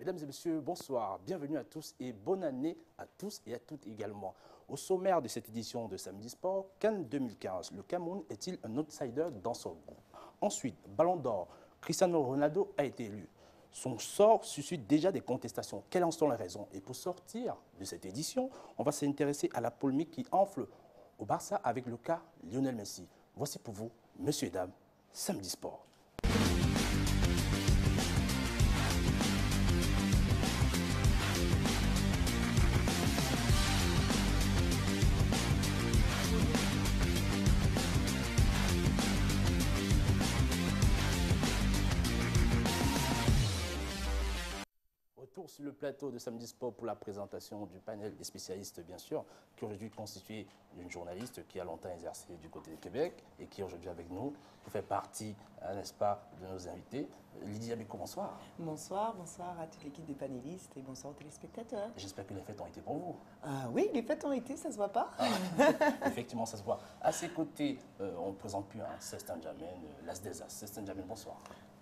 Mesdames et messieurs, bonsoir. Bienvenue à tous et bonne année à tous et à toutes également. Au sommaire de cette édition de Samedi Sport, Cannes 2015, le Cameroun est-il un outsider dans son groupe? Ensuite, Ballon d'Or, Cristiano Ronaldo a été élu. Son sort suscite déjà des contestations. Quelles en sont les raisons? Et pour sortir de cette édition, on va s'intéresser à la polémique qui enfle au Barça avec le cas Lionel Messi. Voici pour vous, messieurs et dames, Samedi Sport. Retour sur le plateau de Samedi Sport pour la présentation du panel des spécialistes, bien sûr, qui est aujourd'hui constitué d'une journaliste qui a longtemps exercé du côté du Québec et qui est aujourd'hui avec nous pour faire partie, n'est-ce pas, de nos invités. Lydie Abiko, bonsoir. Bonsoir, bonsoir à toute l'équipe des panélistes et bonsoir aux téléspectateurs. J'espère que les fêtes ont été pour vous. Oui, les fêtes ont été, ça se voit pas. Effectivement, ça se voit. À ses côtés, on ne présente plus Cestin Djamène, l'As des As. Cestin Djamène, bonsoir.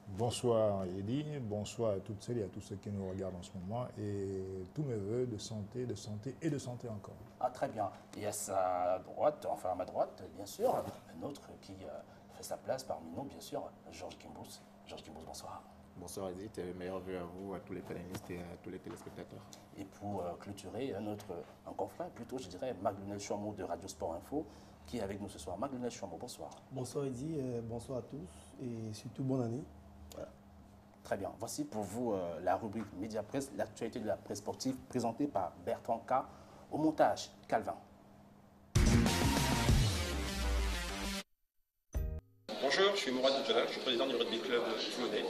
Bonsoir Yedi, bonsoir à toutes celles et à tous ceux qui nous regardent en ce moment et tous mes voeux de santé et de santé encore. Ah, très bien. Et à sa droite, enfin à ma droite, bien sûr, un autre qui fait sa place parmi nous, bien sûr, Georges Kimbous. Georges Kimbous, bonsoir. Bonsoir Edith, meilleurs vœux à vous, à tous les panélistes et à tous les téléspectateurs. Et pour clôturer, un confrère, plutôt je dirais, Marc-Lionel Chouamou de Radio Sport Info, qui est avec nous ce soir. Marc-Lionel Chouamou, bonsoir. Bonsoir Eddy, bonsoir à tous et surtout bonne année. Voilà. Très bien. Voici pour vous la rubrique Média Presse, l'actualité de la presse sportive présentée par Bertrand K. Au montage, Calvin. Bonjour, je suis Mourad Boudjala, je suis président du rugby club toulonnais.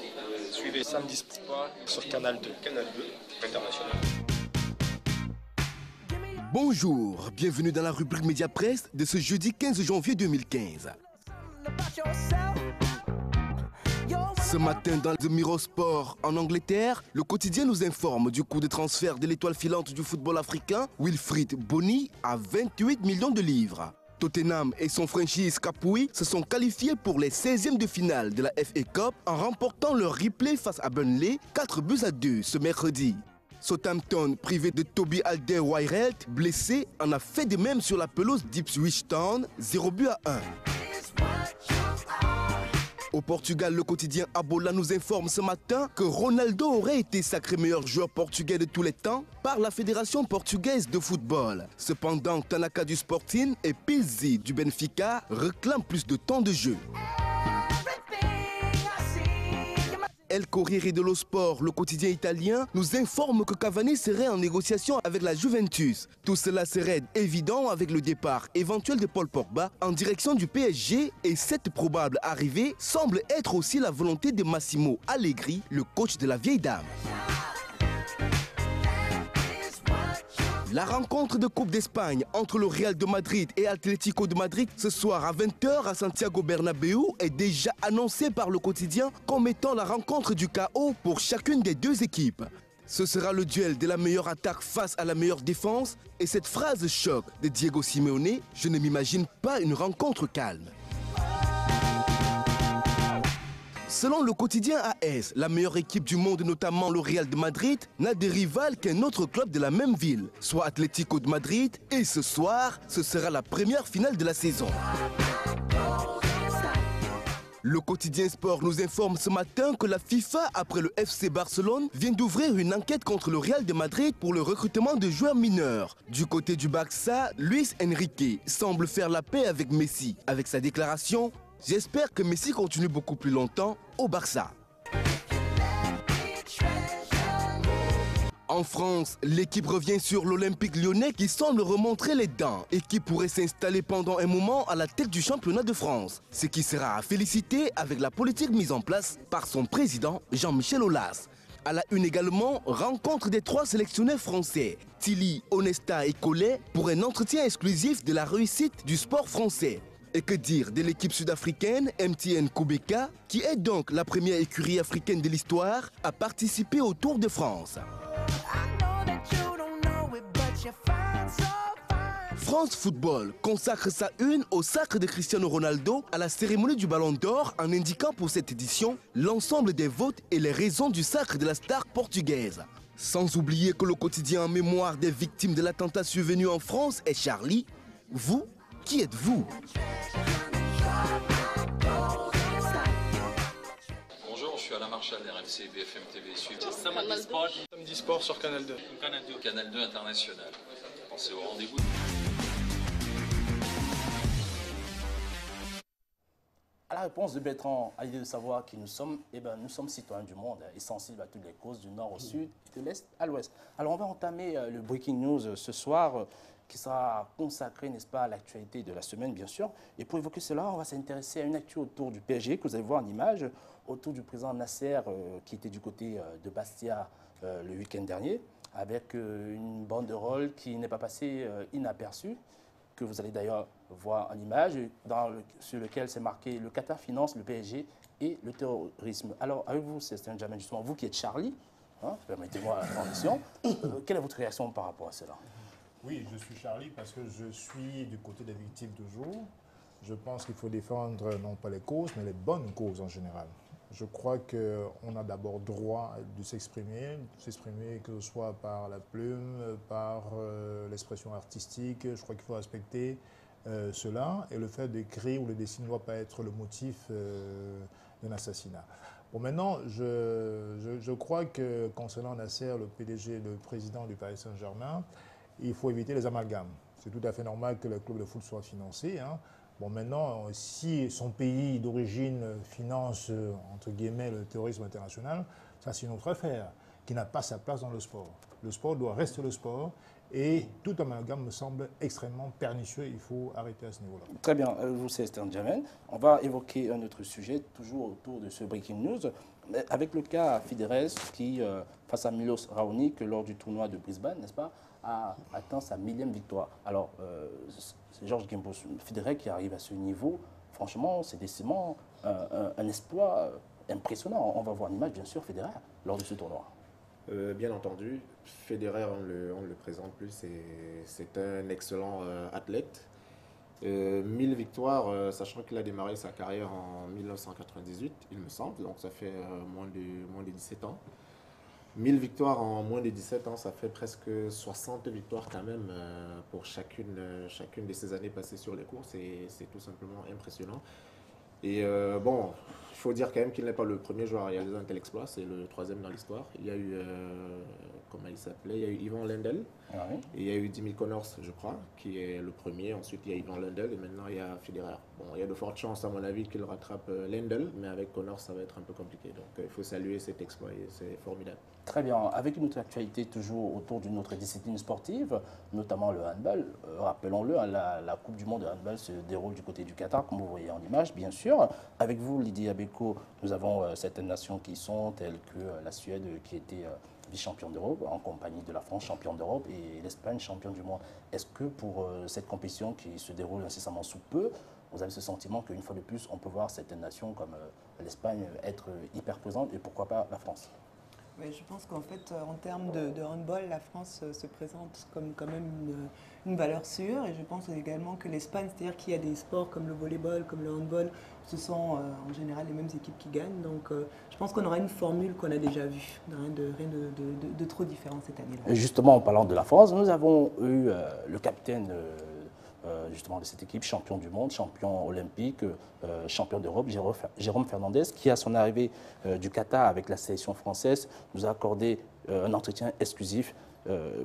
Suivez Samedi Sport sur Canal 2, Canal 2 international. Bonjour, bienvenue dans la rubrique Média Presse de ce jeudi 15 janvier 2015. Ce matin, dans The Mirror Sport en Angleterre, le quotidien nous informe du coût de transfert de l'étoile filante du football africain, Wilfried Bony, à 28 millions de livres. Tottenham et son franchise Capoui se sont qualifiés pour les 16e de finale de la FA Cup en remportant leur replay face à Burnley, 4-2 ce mercredi. Southampton, privé de Toby Alderweireld, blessé, en a fait de même sur la pelouse d'Ipswich Town, 0-1. Au Portugal, le quotidien Abola nous informe ce matin que Ronaldo aurait été sacré meilleur joueur portugais de tous les temps par la Fédération portugaise de football. Cependant, Tanaka du Sporting et Pizzi du Benfica réclament plus de temps de jeu. El Corriere dello Sport, le quotidien italien, nous informe que Cavani serait en négociation avec la Juventus. Tout cela serait évident avec le départ éventuel de Paul Pogba en direction du PSG et cette probable arrivée semble être aussi la volonté de Massimo Allegri, le coach de la vieille dame. La rencontre de Coupe d'Espagne entre le Real de Madrid et Atlético de Madrid ce soir à 20 h à Santiago Bernabéu est déjà annoncée par le quotidien comme étant la rencontre du chaos pour chacune des deux équipes. Ce sera le duel de la meilleure attaque face à la meilleure défense et cette phrase choc de Diego Simeone, je ne m'imagine pas une rencontre calme. Selon le quotidien AS, la meilleure équipe du monde, notamment le Real de Madrid, n'a de rival qu'un autre club de la même ville, soit Atlético de Madrid, et ce soir, ce sera la première finale de la saison. Le quotidien Sport nous informe ce matin que la FIFA, après le FC Barcelone, vient d'ouvrir une enquête contre le Real de Madrid pour le recrutement de joueurs mineurs. Du côté du Barça, Luis Enrique semble faire la paix avec Messi, avec sa déclaration « J'espère que Messi continue beaucoup plus longtemps au Barça ». En France, l'équipe revient sur l'Olympique lyonnais qui semble remontrer les dents et qui pourrait s'installer pendant un moment à la tête du championnat de France. Ce qui sera à féliciter avec la politique mise en place par son président Jean-Michel Aulas. À la une également, rencontre des 3 sélectionneurs français, Tilly, Onesta et Collet, pour un entretien exclusif de la réussite du sport français. Et que dire de l'équipe sud-africaine MTN Kubeka, qui est donc la première écurie africaine de l'histoire à participer au Tour de France. France Football consacre sa une au sacre de Cristiano Ronaldo à la cérémonie du Ballon d'Or en indiquant pour cette édition l'ensemble des votes et les raisons du sacre de la star portugaise. Sans oublier que le quotidien en mémoire des victimes de l'attentat survenu en France est Charlie. Vous, qui êtes-vous? Bonjour, je suis Alain Marchal d'RMC BFM TV. Suivez Samedi Sport sur Canal 2. Canal 2 International. Pensez au rendez-vous. À la réponse de Bertrand, à l'idée de savoir qui nous sommes, nous sommes citoyens du monde et sensibles à toutes les causes du nord au sud et de l'est à l'ouest. Alors on va entamer le Breaking News ce soir qui sera consacré, n'est-ce pas, à l'actualité de la semaine, bien sûr. Et pour évoquer cela, on va s'intéresser à une actu autour du PSG que vous allez voir en image, autour du président Nasser qui était du côté de Bastia le week-end dernier, avec une banderole qui n'est pas passée inaperçue, que vous allez d'ailleurs voir en image, sur lequel c'est marqué « Le Qatar finance le PSG et le terrorisme ». Alors, avec vous, Sébastien Djamel, justement, vous qui êtes Charlie, permettez-moi la transition, quelle est votre réaction par rapport à cela? Oui, je suis Charlie parce que je suis du côté des victimes toujours. Je pense qu'il faut défendre non pas les causes, mais les bonnes causes en général. Je crois qu'on a d'abord droit de s'exprimer que ce soit par la plume, par l'expression artistique. Je crois qu'il faut respecter cela. Et le fait d'écrire ou de dessiner ne doit pas être le motif d'un assassinat. Bon, maintenant, je crois que concernant Nasser, le PDG, le président du Paris Saint-Germain, il faut éviter les amalgames. C'est tout à fait normal que le club de foot soit financé, hein. Bon, maintenant, si son pays d'origine finance, entre guillemets, le terrorisme international, ça c'est une autre affaire qui n'a pas sa place dans le sport. Le sport doit rester le sport et tout amalgame me semble extrêmement pernicieux. Il faut arrêter à ce niveau-là. Très bien, vous, Sébastien Djamel. On va évoquer un autre sujet, toujours autour de ce Breaking News, avec le cas Federer qui, face à Milos Raonic, lors du tournoi de Brisbane, n'est-ce pas, a atteint sa 1000e victoire. Alors, c'est Georges Gimbos, Federer qui arrive à ce niveau. Franchement, c'est décidément un exploit impressionnant. On va voir l'image, bien sûr, Federer, lors de ce tournoi. Bien entendu, Federer, on le présente plus, c'est un excellent athlète. 1000 victoires, sachant qu'il a démarré sa carrière en 1998, il me semble, donc ça fait moins de 17 ans. 1000 victoires en moins de 17 ans, ça fait presque 60 victoires quand même pour chacune de ces années passées sur les courses. C'est tout simplement impressionnant. Et bon, il faut dire quand même qu'il n'est pas le premier joueur à réaliser un tel exploit, c'est le troisième dans l'histoire. Il y a eu, comment il s'appelait, il y a eu Ivan Lendl, Oui. et il y a eu Jimmy Connors, je crois, qui est le premier. Ensuite, il y a Ivan Lendl et maintenant il y a Federer. Bon, il y a de fortes chances, à mon avis, qu'il rattrape Lendl, mais avec Connors, ça va être un peu compliqué. Donc, il faut saluer cet exploit et c'est formidable. Très bien. Avec une autre actualité toujours autour d'une autre discipline sportive, notamment le handball. Rappelons-le, la Coupe du monde de handball se déroule du côté du Qatar, comme vous voyez en image, bien sûr. Avec vous, Lydie Abeko, nous avons certaines nations qui sont telles que la Suède, qui était vice-championne d'Europe, en compagnie de la France, championne d'Europe, et l'Espagne, championne du monde. Est-ce que pour cette compétition qui se déroule incessamment sous peu, vous avez ce sentiment qu'une fois de plus, on peut voir certaines nations comme l'Espagne être hyper présente, et pourquoi pas la France? Oui, je pense qu'en fait, en termes de handball, la France se présente comme quand même une valeur sûre. Et je pense également que l'Espagne, c'est-à-dire qu'il y a des sports comme le volleyball, comme le handball, ce sont en général les mêmes équipes qui gagnent. Donc je pense qu'on aura une formule qu'on a déjà vue. Rien de trop différent cette année-là. Justement, en parlant de la France, nous avons eu le capitaine justement de cette équipe, champion du monde, champion olympique, champion d'Europe, Jérôme Fernandez, qui à son arrivée du Qatar avec la sélection française nous a accordé un entretien exclusif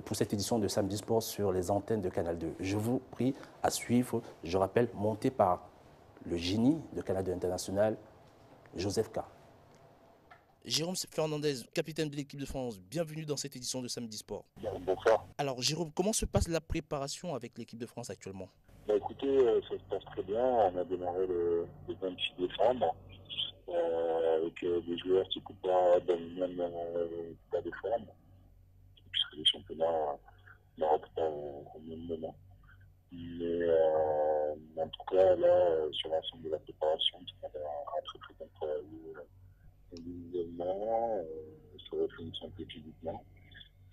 pour cette édition de Samedi Sport sur les antennes de Canal 2. Je vous prie à suivre, je rappelle, monté par le génie de Canal 2 International, Joseph K. Jérôme Fernandez, capitaine de l'équipe de France, bienvenue dans cette édition de Samedi Sport. Bonsoir. Alors Jérôme, comment se passe la préparation avec l'équipe de France actuellement? Écoutez, ça se passe très bien. On a démarré le 26 décembre avec des joueurs qui ne coupent pas dans le même état de forme, puisque les championnats n'arrêtent pas au même moment. Mais en tout cas, là, sur l'ensemble de la préparation, on a un très très bon travail individuellement, sur la fonction physiquement.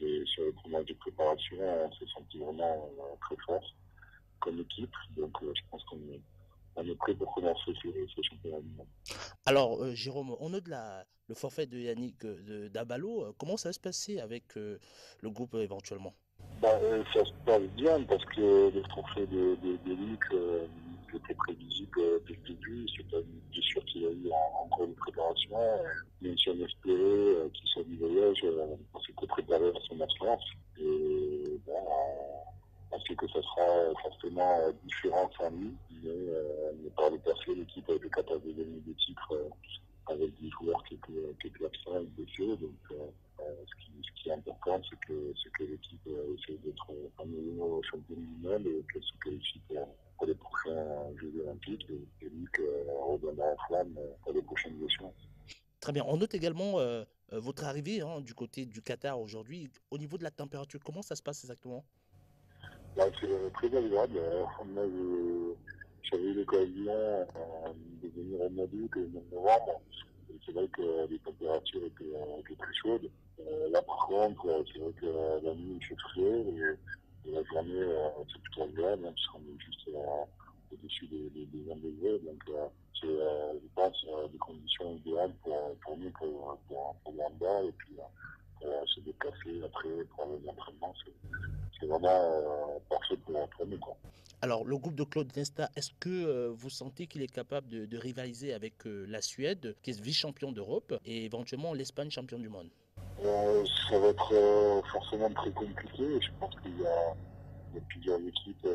Et sur le premier de préparation, on s'est senti vraiment très fort comme équipe. Donc je pense qu'on est prêt pour commencer ce championnat du monde. Alors, Jérôme, on note le forfait de Yannick Dabalo. Comment ça va se passer avec le groupe éventuellement? Ça se passe bien parce que le forfait de Luc était prévisible dès le début. C'est pas une blessure qu'il a eu en cours de préparation. Même si on espérait qu'il soit du voyage, on s'était préparé à son absence. Et bon, on sait que ça sera forcément différent sans lui. Mais par le passé, l'équipe a été capable de gagner des titres avec des joueurs qui étaient absents et blessés. Donc, ce qui est important, c'est que l'équipe essaie d'être améliorée au championnat du monde et qu'elle se qualifie pour les prochains Jeux olympiques. Et Luc redonnera en flamme pour les prochaines élections. Très bien. On note également votre arrivée du côté du Qatar aujourd'hui. Au niveau de la température, comment ça se passe exactement? C'est très agréable. J'avais eu l'occasion de venir au mois d'août et au mois de novembre. Et c'est vrai que les températures étaient très chaudes. Là, par contre, c'est vrai que la nuit, il fait frais et la journée, c'est plutôt agréable, hein, puisqu'on est juste au-dessus des 20 degrés. Donc, c'est, je pense, des conditions idéales pour nous, pour le handball et puis pour se déplacer après pour l'entraînement. C'est vraiment parfait pour nous, quoi. Alors, le groupe de Claude Nesta, est-ce que vous sentez qu'il est capable de rivaliser avec la Suède, qui est vice-champion d'Europe, et éventuellement l'Espagne, championne du monde? Ça va être forcément très compliqué. Je pense qu'il y a plusieurs équipes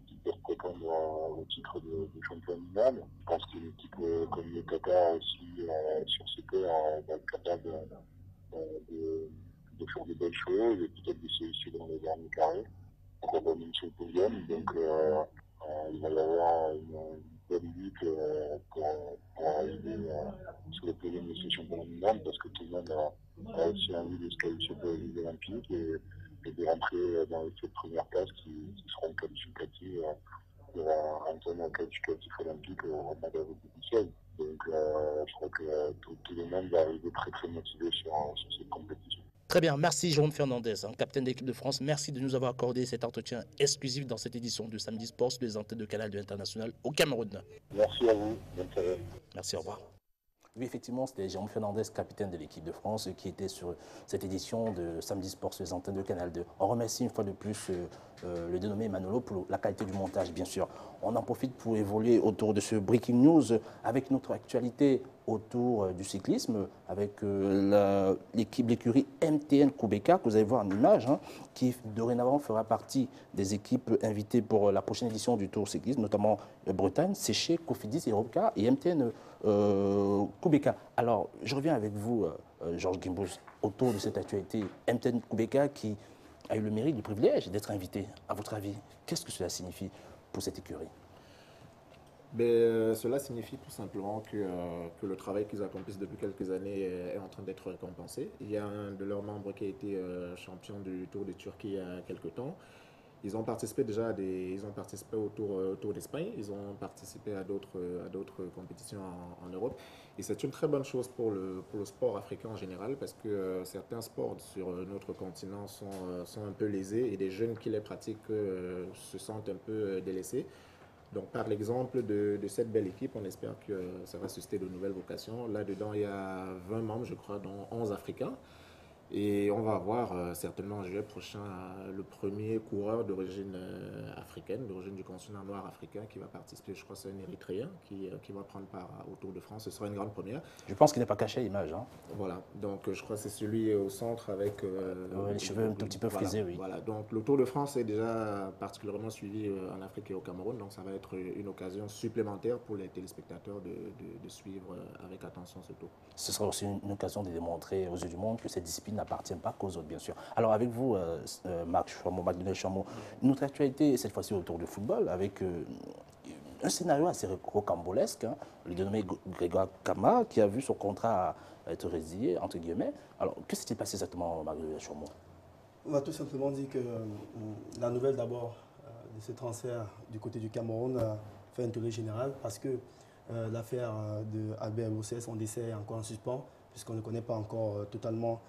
qui peuvent prétendre au titre de champion du monde. Je pense qu'une équipe comme le Qatar aussi, sur ce terrain, va être capable de faire de belles choses et peut-être de se hisser dans les derniers carrés. Donc on va même sur le podium. Donc il va y avoir une bonne lutte pour arriver sur le podium de ce championnat du monde parce que tout le monde a aussi envie de se qualifier pour les Jeux olympiques et de rentrer dans les 7 premières places qui seront qualificatives pour un tournoi qualificatif olympique au mois d'avril 2016. Donc je crois que tout le monde va arriver très très motivé sur cette compétition. Très bien, merci Jérôme Fernandez, capitaine de l'équipe de France. Merci de nous avoir accordé cet entretien exclusif dans cette édition de Samedi Sport sur les antennes de Canal 2 International au Cameroun. Merci à vous. Bonne soirée. Merci, au revoir. Oui, effectivement, c'était Jérôme Fernandez, capitaine de l'équipe de France, qui était sur cette édition de Samedi Sport sur les antennes de Canal 2. On remercie une fois de plus le dénommé Manolo pour la qualité du montage, bien sûr. On en profite pour évoluer autour de ce Breaking News avec notre actualité autour du cyclisme, avec l'écurie MTN Kubeka, que vous allez voir en image, qui dorénavant fera partie des équipes invitées pour la prochaine édition du Tour cyclisme, notamment Bretagne, Séché, Cofidis, Europcar et MTN Kubeka. Alors, je reviens avec vous, Georges Gimbous, autour de cette actualité. MTN Kubeka qui a eu le mérite, le privilège d'être invité. À votre avis, qu'est-ce que cela signifie pour cette écurie? Cela signifie tout simplement que le travail qu'ils accomplissent depuis quelques années est en train d'être récompensé. Il y a un de leurs membres qui a été champion du Tour de Turquie il y a quelques temps. Ils ont participé au Tour d'Espagne, ils ont participé à d'autres compétitions en Europe. Et c'est une très bonne chose pour le sport africain en général parce que certains sports sur notre continent sont un peu lésés et les jeunes qui les pratiquent se sentent un peu délaissés. Donc, par l'exemple de cette belle équipe, on espère que ça va susciter de nouvelles vocations. Là-dedans, il y a 20 membres, je crois, dont 11 Africains. Et on va avoir certainement en juillet prochain le premier coureur d'origine africaine, d'origine du continent noir africain qui va participer. Je crois que c'est un Érythréen qui va prendre part au Tour de France. Ce sera une grande première. Je pense qu'il n'est pas caché à l'image. Voilà, donc je crois que c'est celui au centre avec... les cheveux un tout petit peu frisés, oui. Voilà, donc le Tour de France est déjà particulièrement suivi en Afrique et au Cameroun. Donc ça va être une occasion supplémentaire pour les téléspectateurs de suivre avec attention ce tour. Ce sera aussi une occasion de démontrer aux yeux du monde que cette discipline n'appartient pas qu'aux autres, bien sûr. Alors avec vous, Marc Chameau, Magdalene Chameau, notre actualité, cette fois-ci autour du football, avec un scénario assez rocambolesque, le dénommé Grégoire Kama, qui a vu son contrat être résilié, entre guillemets. Alors, que s'est-il passé exactement, Magdalene Chameau? On a tout simplement dit que la nouvelle d'abord de ce transfert du côté du Cameroun fait un tollé général parce que l'affaire de Albert Brossès, son décès est encore en suspens, puisqu'on ne connaît pas encore totalement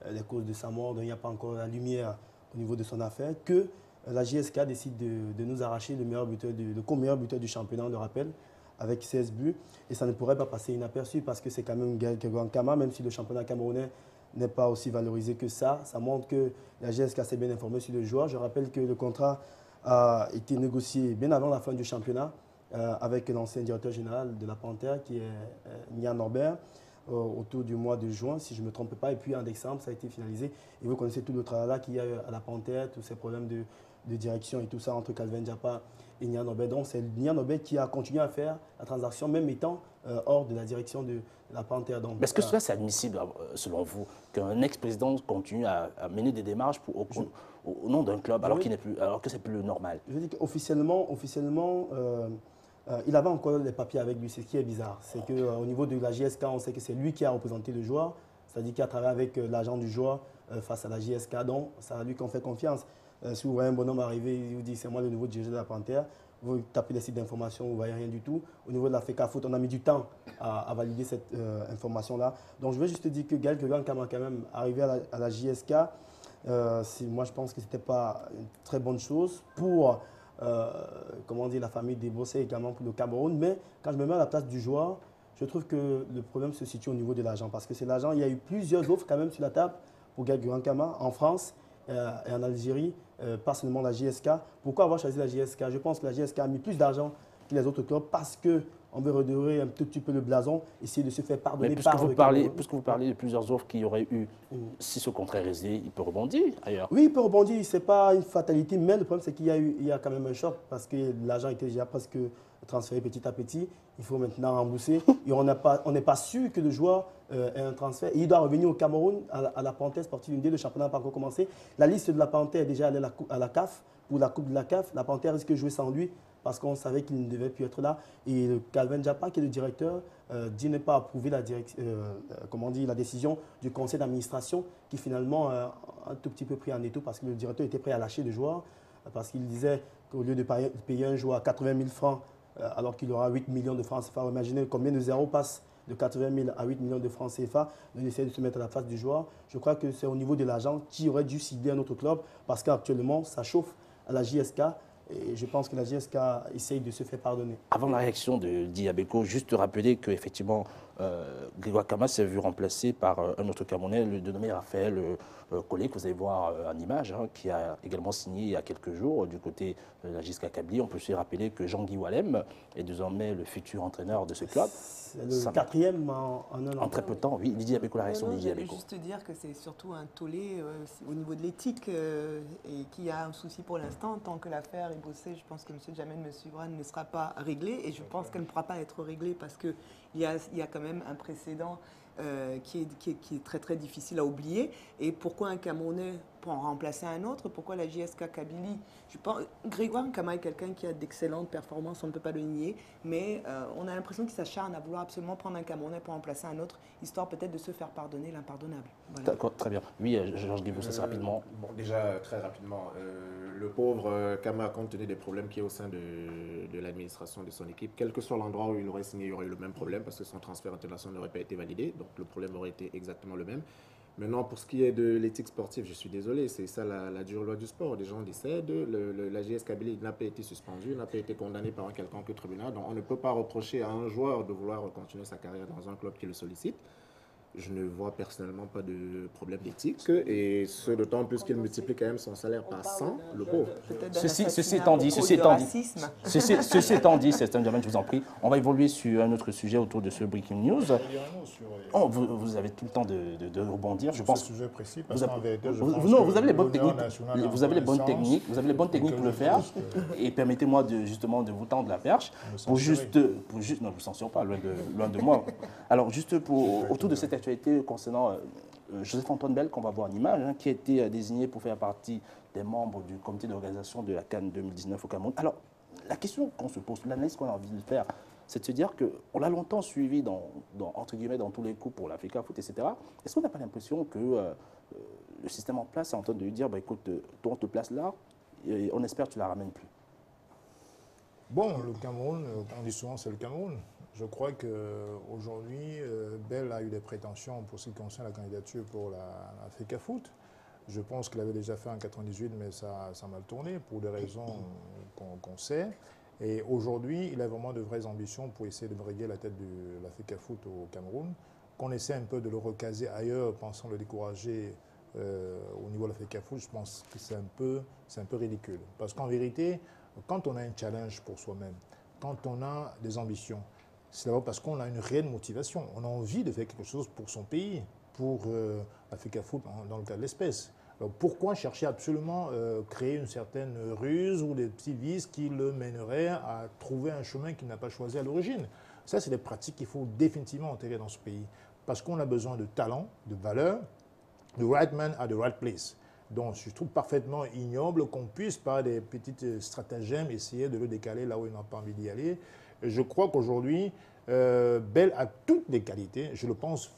les causes de sa mort, donc il n'y a pas encore la lumière au niveau de son affaire, que la JSK décide de nous arracher le co-meilleur buteur du championnat, on le rappelle, avec 16 buts. Et ça ne pourrait pas passer inaperçu parce que c'est quand même Gaël Kerouankama, même si le championnat camerounais n'est pas aussi valorisé que ça. Ça montre que la GSK s'est bien informée sur le joueur. Je rappelle que le contrat a été négocié bien avant la fin du championnat avec l'ancien directeur général de la Panthère qui est Nian Norbert autour du mois de juin, si je ne me trompe pas. Et puis en décembre, ça a été finalisé. Et vous connaissez tout le travail qu'il y a à la Panthère, tous ces problèmes de direction et tout ça entre Calvin Diapa et Nian Norbert. Donc c'est Nian Norbert qui a continué à faire la transaction, même étant hors de la direction de la Panthère. Est-ce que cela c'est admissible, selon vous, qu'un ex-président continue à mener des démarches au nom d'un club alors que c'est plus le normal? Je veux dire qu'officiellement, il avait encore les papiers avec lui. C'est ce qui est bizarre. C'est qu'au niveau de la JSK, on sait que c'est lui qui a représenté le joueur, c'est-à-dire qu'il a travaillé avec l'agent du joueur face à la JSK. Donc, c'est à lui qu'on fait confiance. Si vous voyez un bonhomme arriver, il vous dit c'est moi le nouveau dirigeant de la Panthère, vous tapez les sites d'information, vous ne voyez rien du tout. Au niveau de la FECA Foot, on a mis du temps à valider cette information-là. Donc, je veux juste dire que Gaël Kerouankama, quand même, arrivé à la JSK, moi, je pense que ce n'était pas une très bonne chose pour comment dire, la famille des Bossé également pour le Cameroun. Mais quand je me mets à la place du joueur, je trouve que le problème se situe au niveau de l'agent. Parce que c'est l'agent, il y a eu plusieurs offres quand même sur la table pour Gaël Kerouankama en France et en Algérie, pas seulement la JSK. Pourquoi avoir choisi la JSK? Je pense que la JSK a mis plus d'argent que les autres clubs parce qu'on veut redorer un tout petit peu le blason, essayer de se faire pardonner puisque par vous parlez de plusieurs offres qu'il y aurait eu, si ce contrat est résilié, il peut rebondir ailleurs. Oui, il peut rebondir, ce n'est pas une fatalité, mais le problème c'est qu'il y a quand même un choc parce que l'argent était déjà presque transféré petit à petit. Il faut maintenant rembourser et on n'est pas sûr que le joueur ait un transfert. Et il doit revenir au Cameroun, à la Panthère sportive Unité. Le championnat n'a pas encore commencé. La liste de la Panthère est déjà allée à la CAF, pour la Coupe de la CAF. La Panthère risque de jouer sans lui parce qu'on savait qu'il ne devait plus être là. Et Calvin Diapa, qui est le directeur, dit ne pas approuver la décision du conseil d'administration qui finalement a un tout petit peu pris en étau parce que le directeur était prêt à lâcher le joueur parce qu'il disait qu'au lieu de payer un joueur à 80 000 francs alors qu'il aura 8 millions de francs CFA, imaginez combien de zéros passe de 80 000 à 8 millions de francs CFA, on essaie de se mettre à la face du joueur. Je crois que c'est au niveau de l'agent qui aurait dû cibler un autre club parce qu'actuellement, ça chauffe à la JSK. Et je pense que la JSK essaye de se faire pardonner. Avant la réaction de Diabeko, juste te rappeler qu'effectivement, Grégoire Kama s'est vu remplacé par un autre Camerounais, le dénommé Raphaël Collé, que vous allez voir en image, qui a également signé il y a quelques jours du côté de la JSK Kabylie. On peut aussi rappeler que Jean-Guy Wallem est désormais le futur entraîneur de ce club. C'est le quatrième en un an. En très peu de temps, oui. Didier Abeko, la réaction de Didier Abeko. Je voulais juste dire que c'est surtout un tollé au niveau de l'éthique et qu'il y a un souci pour l'instant. Tant que l'affaire est bossée, je pense que M. Jamel Messoubran ne sera pas réglée et je pense qu'elle ne pourra pas être réglée parce qu'il y a quand même un précédent qui est très très difficile à oublier. Et pourquoi un Camerounais pour en remplacer un autre? Pourquoi la JSK Kabylie? Je pense Grégoire Nkama est quelqu'un qui a d'excellentes performances, on ne peut pas le nier, mais on a l'impression qu'il s'acharne à vouloir absolument prendre un Camerounais pour remplacer un autre, histoire peut-être de se faire pardonner l'impardonnable. Voilà. D'accord, très bien. Oui, Georges Guibou, ça rapidement. Bon, déjà, très rapidement, le pauvre Kama, compte tenu des problèmes qu'il y a au sein de l'administration de son équipe, quel que soit l'endroit où il aurait signé, il y aurait eu le même problème parce que son transfert international n'aurait pas été validé, donc le problème aurait été exactement le même. Maintenant, pour ce qui est de l'éthique sportive, je suis désolé, c'est ça la dure loi du sport. Les gens décèdent, la JS Kabylie n'a pas été suspendue, n'a pas été condamnée par un quelconque tribunal. Donc on ne peut pas reprocher à un joueur de vouloir continuer sa carrière dans un club qui le sollicite. Je ne vois personnellement pas de problème d'éthique et ce d'autant plus qu'il multiplie quand même son salaire par 100, le pauvre. Ceci étant dit, c'est un domaine, je vous en prie. On va évoluer sur un autre sujet autour de ce breaking news. Oh, vous avez tout le temps de rebondir, je pense. Ce sujet précis, parce qu'en vérité, vous avez les bonnes techniques. Vous avez les bonnes techniques. Vous avez les bonnes techniques pour le faire. Et permettez-moi justement de vous tendre la perche pour juste, non, je ne vous censure pas, loin de moi. Alors juste autour de cette actualité concernant Joseph-Antoine Bell, qu'on va voir en image, qui a été désigné pour faire partie des membres du comité d'organisation de la CAN 2019 au Cameroun. Alors, la question qu'on se pose, l'analyse qu'on a envie de faire, c'est de se dire qu'on l'a longtemps suivi entre guillemets, dans tous les coups pour l'Africa Foot, etc. Est-ce qu'on n'a pas l'impression que le système en place est en train de lui dire, bah, écoute, toi on te place là, et on espère que tu ne la ramènes plus? Bon, le Cameroun, on dit souvent c'est le Cameroun. Je crois qu'aujourd'hui, Bell a eu des prétentions pour ce qui concerne la candidature pour l'Africa Foot. Je pense qu'il avait déjà fait en 98, mais ça a mal tourné pour des raisons qu'on sait. Et aujourd'hui, il a vraiment de vraies ambitions pour essayer de briguer la tête de l'Africa Foot au Cameroun. Qu'on essaie un peu de le recaser ailleurs, pensant le décourager au niveau de l'Africa Foot, je pense que c'est un peu ridicule. Parce qu'en vérité, quand on a un challenge pour soi-même, quand on a des ambitions, c'est d'abord parce qu'on a une réelle motivation. On a envie de faire quelque chose pour son pays, pour l'Africa Foot dans le cas de l'espèce. Alors pourquoi chercher absolument créer une certaine ruse ou des petits vices qui le mèneraient à trouver un chemin qu'il n'a pas choisi à l'origine? Ça, c'est des pratiques qu'il faut définitivement enterrer dans ce pays. Parce qu'on a besoin de talent, de valeur, the right man at the right place. Donc, je trouve parfaitement ignoble qu'on puisse, par des petites stratagèmes, essayer de le décaler là où il n'a pas envie d'y aller. Et je crois qu'aujourd'hui, Bell a toutes les qualités, je le pense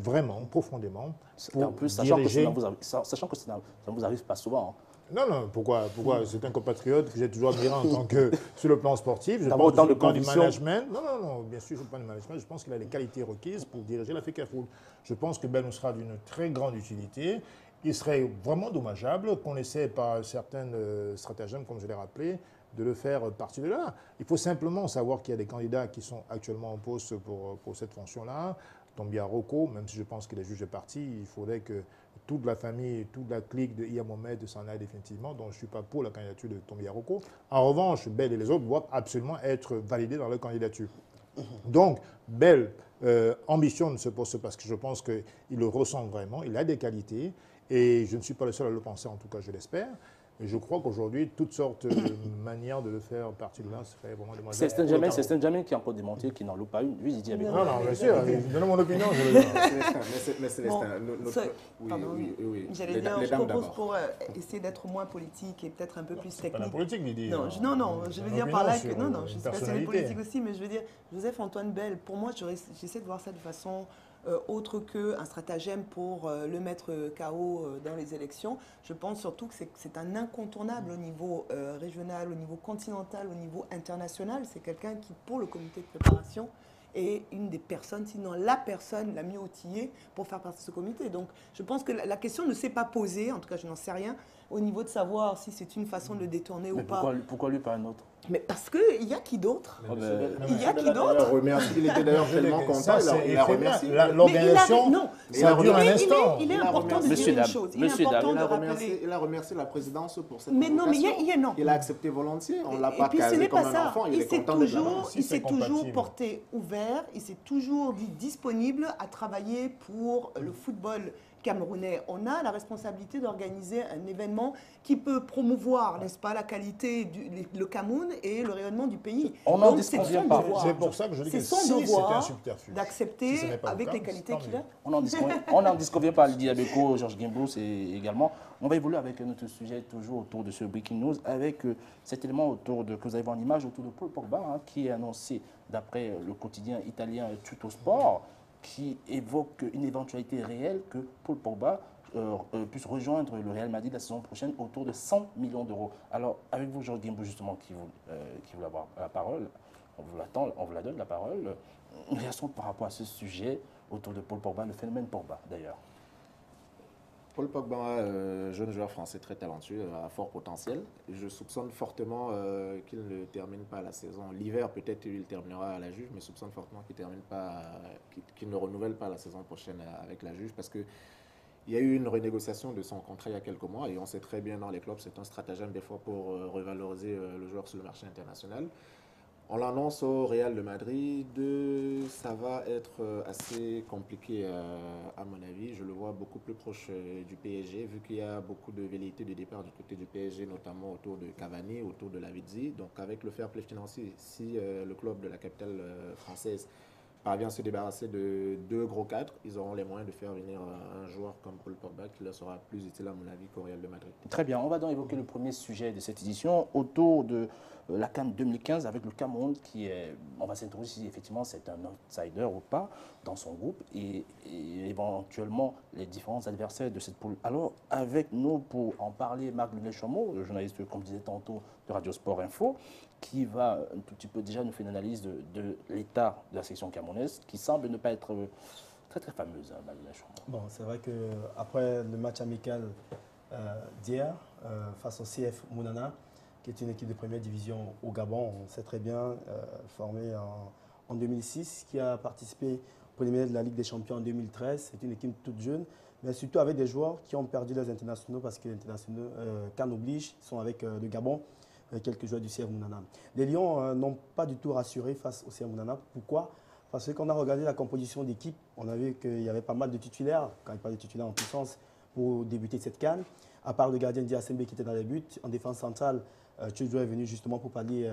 vraiment, profondément, pour en plus, diriger... sachant que ça ne vous arrive pas souvent. Non, pourquoi c'est un compatriote que j'ai toujours admiré en tant que, sur le plan sportif. Je pense autant que sur de le plan du convictions. management. Non, bien sûr, sur le plan du management, je pense qu'il a les qualités requises pour diriger l'Africa Foot. Je pense que Ben nous sera d'une très grande utilité. Il serait vraiment dommageable qu'on essaie par certaines stratagèmes, comme je l'ai rappelé, de le faire partir de là. Il faut simplement savoir qu'il y a des candidats qui sont actuellement en poste pour cette fonction-là. Tombia Roko, même si je pense qu'il est jugé parti, il faudrait que toute la famille, toute la clique de Iya Mohamed s'en aille définitivement. Donc, je ne suis pas pour la candidature de Tombia Roko. En revanche, Bell et les autres doivent absolument être validés dans leur candidature. Donc, Bell ambitionne ce poste parce que je pense qu'il le ressent vraiment, il a des qualités. Et je ne suis pas le seul à le penser, en tout cas, je l'espère. Et je crois qu'aujourd'hui, toutes sortes de manières de le faire partir de là serait vraiment dommageable. C'est Stan Jammeh qui a encore démontré qu'il n'en loupe pas une. Lui, il dit avec Non, bien sûr. Donnez mon opinion. Je veux dire. Mais Célestin, oui. J'allais dire, je propose pour essayer d'être moins politique et peut-être un peu plus technique. Pas la politique, Lydie. Non, je veux dire par là que... Non, je suis spécialiste politique aussi, mais je veux dire, Joseph-Antoine Bell, pour moi, j'essaie de voir ça de façon... autre qu'un stratagème pour le mettre KO dans les élections. Je pense surtout que c'est un incontournable au niveau régional, au niveau continental, au niveau international. C'est quelqu'un qui, pour le comité de préparation, est une des personnes, sinon la personne la mieux outillée pour faire partie de ce comité. Donc je pense que la question ne s'est pas posée, en tout cas je n'en sais rien, au niveau de savoir si c'est une façon de le détourner ou pas. Pourquoi lui pas un autre? Mais parce qu'il y a qui d'autre? Il y a qui d'autre? Il était d'ailleurs tellement content, il a remercié. L'organisation, ça dure un instant. Il est important de dire une chose. Il est important de rappeler. Il a remercié la présidence pour cette mais non, mais non. Il a accepté volontiers, on ne l'a pas ce casé n'est comme pas un ça. enfant, il est content d'être là. Il s'est toujours porté ouvert, il s'est toujours dit disponible à travailler pour le football camerounais. On a la responsabilité d'organiser un événement qui peut promouvoir, n'est-ce pas, la qualité le Cameroun et le rayonnement du pays. Donc c'est son devoir. C'est pour ça que je dis que c'est son si devoir d'accepter avec les qualités qu'il a. On n'en disconvient pas, Lydie Abeko, Georges Gimbous également. On va évoluer avec notre sujet toujours autour de ce Breaking News, avec cet élément que vous avez vu en image autour de Paul Pogba, qui est annoncé d'après le quotidien italien Tuttosport, qui évoque une éventualité réelle que Paul Pogba puisse rejoindre le Real Madrid la saison prochaine autour de 100 millions d'euros. Alors, avec vous, Georges Gimbous, justement, qui voulait avoir la parole, on vous la donne, la parole. Une réaction par rapport à ce sujet autour de Paul Pogba, le phénomène Pogba, d'ailleurs. Paul Pogba, jeune joueur français très talentueux, à fort potentiel. Je soupçonne fortement qu'il ne termine pas la saison. L'hiver, peut-être il terminera à la Juve, mais je soupçonne fortement qu'il ne renouvelle pas la saison prochaine avec la Juve parce que il y a eu une renégociation de son contrat il y a quelques mois et on sait très bien dans les clubs, c'est un stratagème des fois pour revaloriser le joueur sur le marché international. On l'annonce au Real de Madrid, ça va être assez compliqué à mon avis. Je le vois beaucoup plus proche du PSG, vu qu'il y a beaucoup de velléités de départ du côté du PSG, notamment autour de Cavani, autour de Lavezzi. Donc avec le fair play financier, si le club de la capitale française parvient à se débarrasser de 2 gros cadres, ils auront les moyens de faire venir un joueur comme Paul Pogba qui leur sera plus utile à mon avis qu'au Real de Madrid. Très bien, on va donc évoquer le premier sujet de cette édition autour de la CAN 2015 avec le Cameroun qui est, on va s'interroger si effectivement c'est un outsider ou pas dans son groupe et éventuellement les différents adversaires de cette poule. Alors avec nous pour en parler, Marc Lunet-Chameau, le journaliste comme je disais tantôt de Radio Sport Info, qui va un tout petit peu déjà nous faire une analyse de l'état de la section camerounaise qui semble ne pas être très très fameuse, Marc Lunet-Chameau. Bon, c'est vrai qu'après le match amical d'hier face au CF Mounana, qui est une équipe de première division au Gabon, on sait très bien, formée en 2006, qui a participé au premier de la Ligue des Champions en 2013. C'est une équipe toute jeune, mais surtout avec des joueurs qui ont perdu leurs internationaux parce que les internationaux, Cannes oblige, sont avec le Gabon, quelques joueurs du CF Mounana. Les Lions n'ont pas du tout rassuré face au CF Mounana. Pourquoi? Parce qu'on a regardé la composition d'équipe, on a vu qu'il y avait pas mal de titulaires, quand il parle de titulaires en puissance, pour débuter cette CAN. À part le gardien Diasembe qui était dans les buts, en défense centrale, Tchedjo est venu justement pour pallier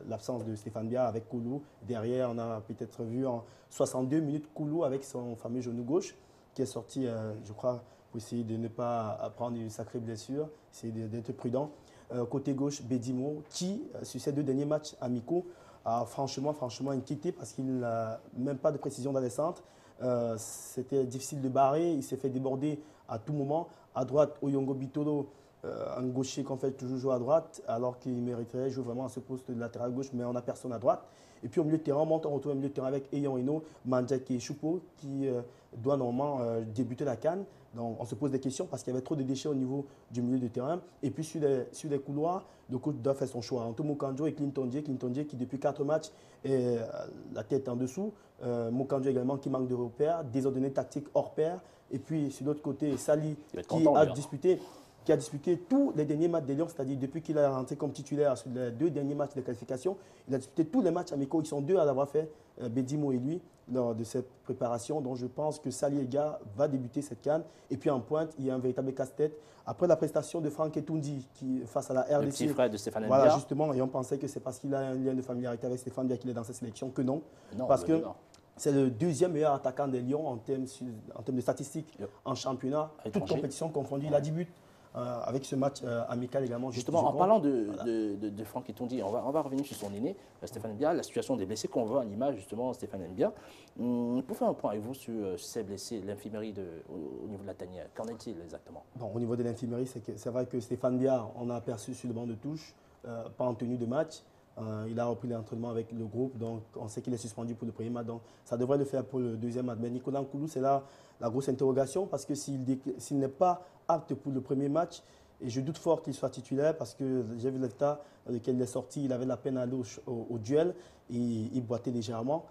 l'absence de Stéphane Bia avec Koulou. Derrière, on a peut-être vu en 62 minutes Koulou avec son fameux genou gauche qui est sorti, je crois, pour essayer de ne pas prendre une sacrée blessure, essayer d'être prudent. Côté gauche, Bedimo, qui, sur ces 2 derniers matchs amicaux, a franchement inquiété parce qu'il n'a même pas de précision dans les centres. C'était difficile de barrer, il s'est fait déborder à tout moment. À droite, Oyongo Bitolo, un gaucher qu'on fait toujours jouer à droite, alors qu'il mériterait jouer vraiment à ce poste de latéral gauche, mais on n'a personne à droite. Et puis au milieu de terrain, on retrouve un milieu de terrain avec Eyon Eno, Mandjaki et Choupo, qui doit normalement débuter la CAN. Donc on se pose des questions parce qu'il y avait trop de déchets au niveau du milieu de terrain. Et puis sur les couloirs, le coach doit faire son choix. Entre Moukandjo et Clinton Dié qui depuis 4 matchs est la tête en dessous. Moukandjo également qui manque de repères, désordonné tactique hors pair. Et puis sur l'autre côté, Sali qui a disputé tous les derniers matchs des Lions, c'est-à-dire depuis qu'il est rentré comme titulaire sur les 2 derniers matchs de qualification, il a disputé tous les matchs amicaux. Ils sont 2 à l'avoir fait, Bedimo et lui, lors de cette préparation. Donc je pense que Sali Ega va débuter cette CAN. Et puis en pointe, il y a un véritable casse-tête. Après la prestation de Franck Etoundi qui face à la RDC, le petit frère de Stéphane Mbia. Voilà, justement, et on pensait que c'est parce qu'il a un lien de familiarité avec Stéphane Mbia qu'il est dans cette sélection, que non. Parce que c'est le 2e meilleur attaquant des Lions en termes de statistiques en championnat, toute compétition confondue. Il a 10 buts. Avec ce match amical également. Justement, en parlant de Franck Etoundi, on va revenir sur son aîné, Stéphane Mbia, la situation des blessés qu'on voit en image, justement, Stéphane Mbia. Pour faire un point avec vous sur ces blessés, l'infirmerie au niveau de la tanière, qu'en est-il exactement? Bon, au niveau de l'infirmerie, c'est vrai que Stéphane Mbia, on a aperçu sur le banc de touche, pas en tenue de match. Il a repris l'entraînement avec le groupe, donc on sait qu'il est suspendu pour le premier match, donc ça devrait le faire pour le 2e match. Mais Nicolas Nkoulou, c'est là la grosse interrogation, parce que s'il n'est pas apte pour le premier match, et je doute fort qu'il soit titulaire, parce que j'ai vu l'état dans lequel il est sorti, il avait la peine à aller au duel, et il boitait légèrement.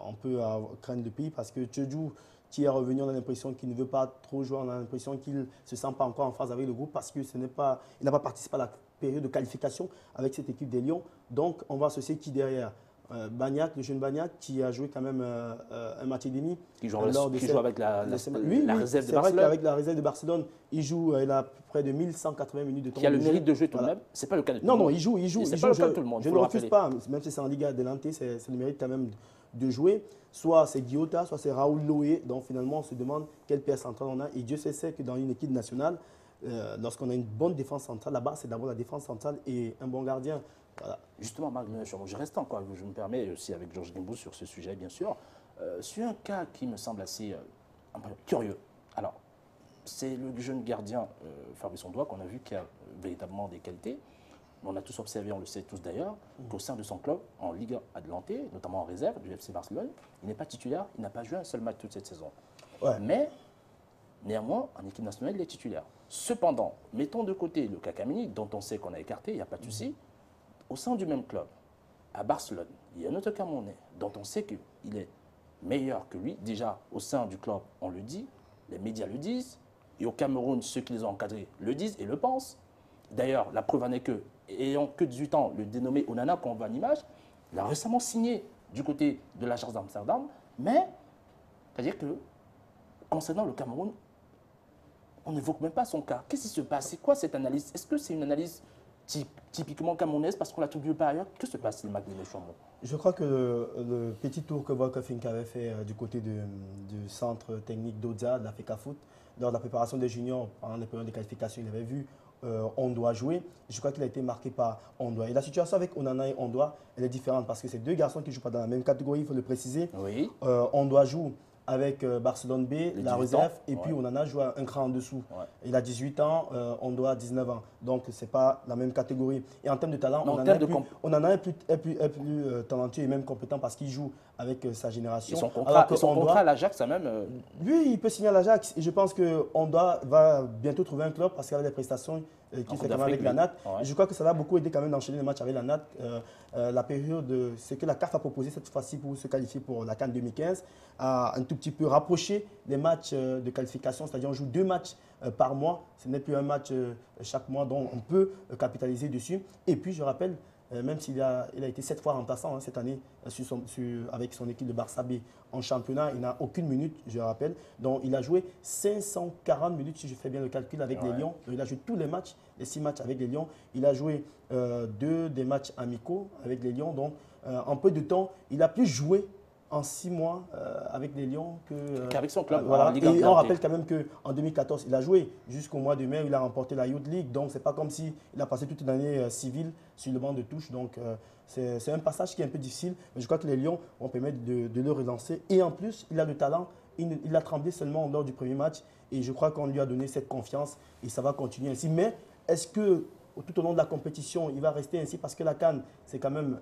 On peut craindre le pays, parce que Tchedjou, qui est revenu, on a l'impression qu'il ne veut pas trop jouer, on a l'impression qu'il ne se sent pas encore en phase avec le groupe, parce qu'il n'a pas participé à la période de qualification avec cette équipe des Lions. Donc, on va associer qui derrière? Bagnac, le jeune Bagnac, qui a joué quand même un match et demi. Qui joue avec la réserve de Barcelone. C'est vrai qu'avec la réserve de Barcelone, il joue, il a près de 1180 minutes de temps. Qui a le mérite de jouer tout de même. C'est pas le cas de tout le monde. Non, il joue. C'est pas le cas de tout le monde. Je ne refuse pas, même si c'est en Liga Adelante, c'est le mérite quand même de jouer. Soit c'est Guillota, soit c'est Raoul Loé. Donc finalement, on se demande quelle paire centrale on a. Et Dieu sait que dans une équipe nationale, lorsqu'on a une bonne défense centrale, là-bas, c'est d'abord la défense centrale et un bon gardien. Voilà. Justement, Marc, je reste encore, je me permets aussi avec Georges Guimbou sur ce sujet, bien sûr, sur un cas qui me semble assez un peu curieux. Alors, c'est le jeune gardien Fabrice Ondoa qu'on a vu qui a véritablement des qualités. On a tous observé, on le sait tous d'ailleurs, qu'au sein de son club, en Ligue Adelante, notamment en réserve du FC Barcelone, il n'est pas titulaire, il n'a pas joué un seul match toute cette saison. Ouais. Mais, néanmoins, en équipe nationale, il est titulaire. Cependant, mettons de côté le Kakamini, dont on sait qu'on a écarté, il n'y a pas de souci. Au sein du même club, à Barcelone, il y a un autre Camerounais dont on sait qu'il est meilleur que lui. Déjà, au sein du club, on le dit, les médias le disent, et au Cameroun, ceux qui les ont encadrés le disent et le pensent. D'ailleurs, la preuve en est que, ayant que 18 ans, le dénommé Onana, qu'on voit en image, il a récemment signé du côté de l'agence d'Amsterdam, mais, c'est-à-dire que, concernant le Cameroun, on n'évoque même pas son cas. Qu'est-ce qui se passe? C'est quoi cette analyse? Est-ce que c'est une analyse typiquement camerounaise parce qu'on l'a tout vu par ailleurs? Que se passe, Mac Chombo? Je crois que le petit tour que Volker Fink avait fait du côté du centre technique d'Odza, de la FECAFoot, lors de la préparation des juniors, pendant les périodes de qualification, il avait vu Ondoa jouer. Je crois qu'il a été marqué par Ondoa. Et la situation avec Onana et Ondoa, elle est différente parce que c'est 2 garçons qui ne jouent pas dans la même catégorie, il faut le préciser. Oui. Ondoa joue avec Barcelone B, la réserve, et puis Onana joue un cran en dessous. Ouais. Il a 18 ans, Ondoa a 19 ans. Donc, ce n'est pas la même catégorie. Et en termes de talent, Onana est plus talentueux et même compétent parce qu'il joue avec sa génération. Et son contrat à l'Ajax, ça même. Lui, il peut signer à l'Ajax. Et je pense qu'on va bientôt trouver un club parce qu'avec les prestations qu'il fait quand même avec la NAT, ouais. je crois que ça l'a beaucoup aidé quand même d'enchaîner les matchs avec la NAT. La période, ce que la CAF a proposé cette fois-ci pour se qualifier pour la CAN 2015, a un tout petit peu rapproché les matchs de qualification, c'est-à-dire on joue 2 matchs par mois. Ce n'est plus un match chaque mois, donc on peut capitaliser dessus. Et puis, je rappelle, même s'il a été 7 fois remplaçant cette année avec son équipe de Barça B en championnat, il n'a aucune minute, je rappelle. Donc, il a joué 540 minutes, si je fais bien le calcul, avec les Lions. Donc, il a joué tous les matchs, les 6 matchs avec les Lions. Il a joué 2 des matchs amicaux avec les Lions. Donc, en peu de temps, il a plus joué en 6 mois avec les Lions qu'avec son club. Voilà. Et on rappelle quand même qu'en 2014, il a joué jusqu'au mois de mai où il a remporté la Youth League. Donc, ce n'est pas comme s'il a passé toute une année civile sur le banc de touche. Donc, c'est un passage qui est un peu difficile. Mais je crois que les Lions vont permettre de le relancer. Et en plus, il a le talent. Il a tremblé seulement lors du premier match. Et je crois qu'on lui a donné cette confiance. Et ça va continuer ainsi. Mais est-ce que tout au long de la compétition, il va rester ainsi parce que la CAN, c'est quand même